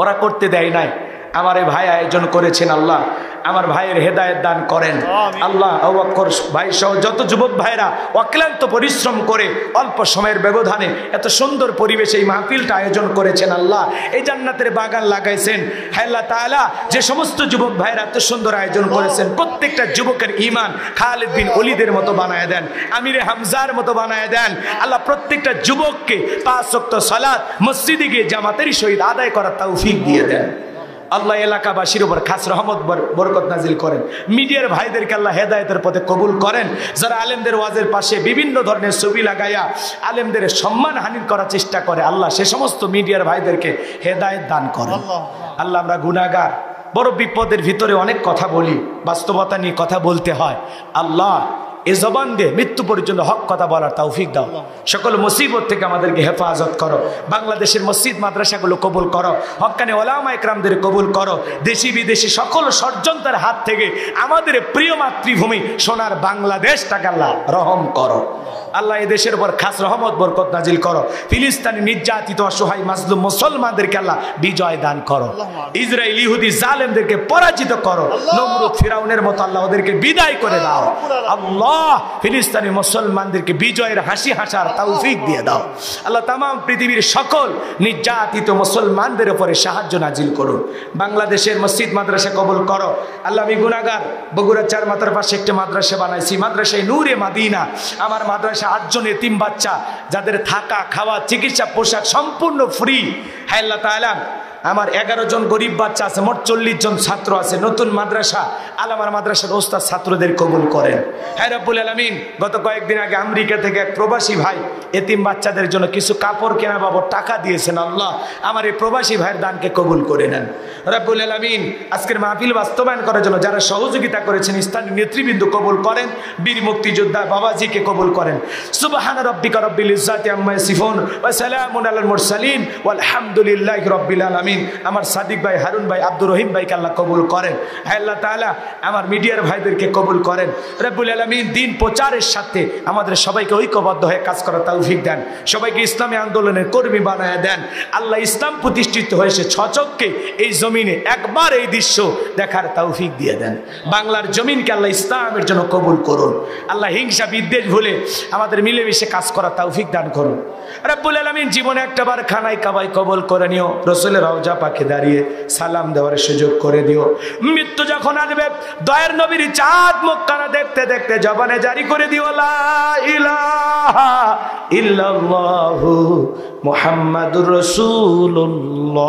ওরা করতে দেয় নাই, আমার এই ভাই আয়োজন করেছেন। আল্লাহ আমার ভাইয়ের হেদায়েত দান করেন। আল্লাহ আবু বকর ভাই সহ যত যুবক ভাইরা অক্লান্ত পরিশ্রম করে অল্প সময়ের ব্যবধানে এত সুন্দর পরিবেশে এই মাহফিলটা আয়োজন করেছেন। আল্লাহ এই জান্নাতের বাগান লাগাইছেন। হে আল্লাহ তাআলা যে সমস্ত যুবক ভাইরা এত সুন্দর আয়োজন করেছেন প্রত্যেকটা যুবকের ঈমান খালিদ বিন ওলীদের মতো বানায় দেন, আমিরে হামজার মতো বানায় দেন। আল্লাহ প্রত্যেকটা যুবককে 5 ওয়াক্ত সালাত মসজিদে গিয়ে জামাতের সহিত আদায় করার তৌফিক দিয়ে দেন। আল্লাহ এলাকাবাসীর উপর খাস রহমত বরকত নাজিল করেন। মিডিয়ার ভাইদেরকে আল্লাহ হেদায়েতের পথে কবুল করেন। যারা আলেমদের ওয়াজের পাশে বিভিন্ন ধরনের ছবি লাগাইয়া আলেমদের সম্মান হানি করার চেষ্টা করে আল্লাহ সে সমস্ত মিডিয়ার ভাইদেরকে হেদায়েত দান করেন। আল্লাহ আমরা গুনাহগার, বড় বিপদের ভিতরে অনেক কথা বলি, বাস্তবতা নিয়ে কথা বলতে হয়। আল্লাহ এই জবান দিয়ে মৃত্যু পর্যন্ত হক কথা বলার তৌফিক দাও। সকল মুসিবত থেকে আমাদেরকে হেফাজত করো। বাংলাদেশের মসজিদ মাদ্রাসাগুলো কবুল করো, হক্কানি ওলামা ইকরামদের কবুল করো। দেশি বিদেশি সকল ষড়যন্ত্রের হাত থেকে আমাদের প্রিয় মাতৃভূমি সোনার বাংলাদেশটাকে আল্লাহ রহম করো। আল্লাহ এই দেশের উপর খাস রহমত বরকত নাজিল করো। ফিলিস্তিনি নির্যাতিত অসহায় মাজলুম মুসলমানদেরকে আল্লাহ বিজয় দান করো। ইসরায়েল ইহুদি জালেমদেরকে পরাজিত করো। নমরুদ ফিরাউনের মতো আল্লাহ ওদেরকে বিদায় করে দাও। আল্লাহ ফিলিস্তিনি মুসলমানদেরকে বিজয়ের হাসি হাসার তৌফিক দিয়ে দাও। আল্লাহ তাম পৃথিবীর সকল নির্যাতিত মুসলমানদের উপরে সাহায্য নাজিল করুন। বাংলাদেশের মসজিদ মাদ্রাসা কবুল করো। আল্লাহ আমি গুনাহগার, বগুড়া 4 মাথার পাশে একটা মাদ্রাসা বানাইছি, মাদ্রাসায় নূরে মাদিনা। আমার মাদ্রাসা 8 জন এতিম বাচ্চা যাদের থাকা খাওয়া চিকিৎসা পোশাক সম্পূর্ণ ফ্রি। হে আল্লাহ তাআলা আমার 11 জন গরিব বাচ্চা আছে, মোট 40 জন ছাত্র আছে। নতুন মাদ্রাসা আলামার মাদ্রাসার ওস্তাদ ছাত্রদের কবুল করেন। হে রব্বুল আলামিন গত কয়েকদিন আগে আমেরিকা থেকে এক প্রবাসী ভাই এতিম বাচ্চাদের জন্য কিছু কাপড় কেনা বাবদ টাকা দিয়েছেন। আল্লাহ আমার এই প্রবাসী ভাইয়ের দানকে কবুল করে নেন রব্বুল আলামিন। আজকের মাহফিল বাস্তবায়ন করার জন্য যারা সহযোগিতা করেছেন স্থানীয় নেতৃবৃন্দ কবুল করেন। বীর মুক্তিযোদ্ধা বাবাজিকে কবুল করেন। সুবহান রাব্বিকা রব্বিল ইজ্জাতি আম্মা ইয়াসিফুন ওয়া সালামুন আলাল মুরসালিন ওয়াল হামদুলিল্লাহি রাব্বিল আলামিন। আমার সাদিক ভাই, হারুন ভাই, আব্দুর রহিম ভাইকে আল্লাহ কবুল করেন। হে আল্লাহ তাআলা আমার মিডিয়ার ভাইদেরকে কবুল করেন রব্বুল আলামিন। দিন প্রচারের সাথে আমাদের সবাইকে ঐক্যবদ্ধ হয়ে কাজ করার তৌফিক দেন। সবাইকে ইসলামী আন্দোলনের কর্মী বানায় দেন। আল্লাহ ইসলাম প্রতিষ্ঠিত হয়েছে ছচককে এই জমিনে একবার এই দৃশ্য দেখার তৌফিক দিয়ে দেন। বাংলার জমিনকে আল্লাহ ইসলামের জন্য কবুল করুন। আল্লাহ হিংসা বিদ্বেষ ভুলে আমাদের মিলেমিশে কাজ করার তৌফিক দান করুন রব্বুল আলামিন। জীবনে একটাবার খানায় কাবায় কবুল করে নিও। রাসূলের রওজা পাকে দাঁড়িয়ে সালাম দেওয়ার সুযোগ করে দিও। মৃত্যু যখন আসবে দয়ার নবীর চাঁদ মুখখানা দেখতে দেখতে জবানে জারি করে দিও লা ইলাহা ইল্লাল্লাহু মুহাম্মাদুর রাসূলুল্লাহ।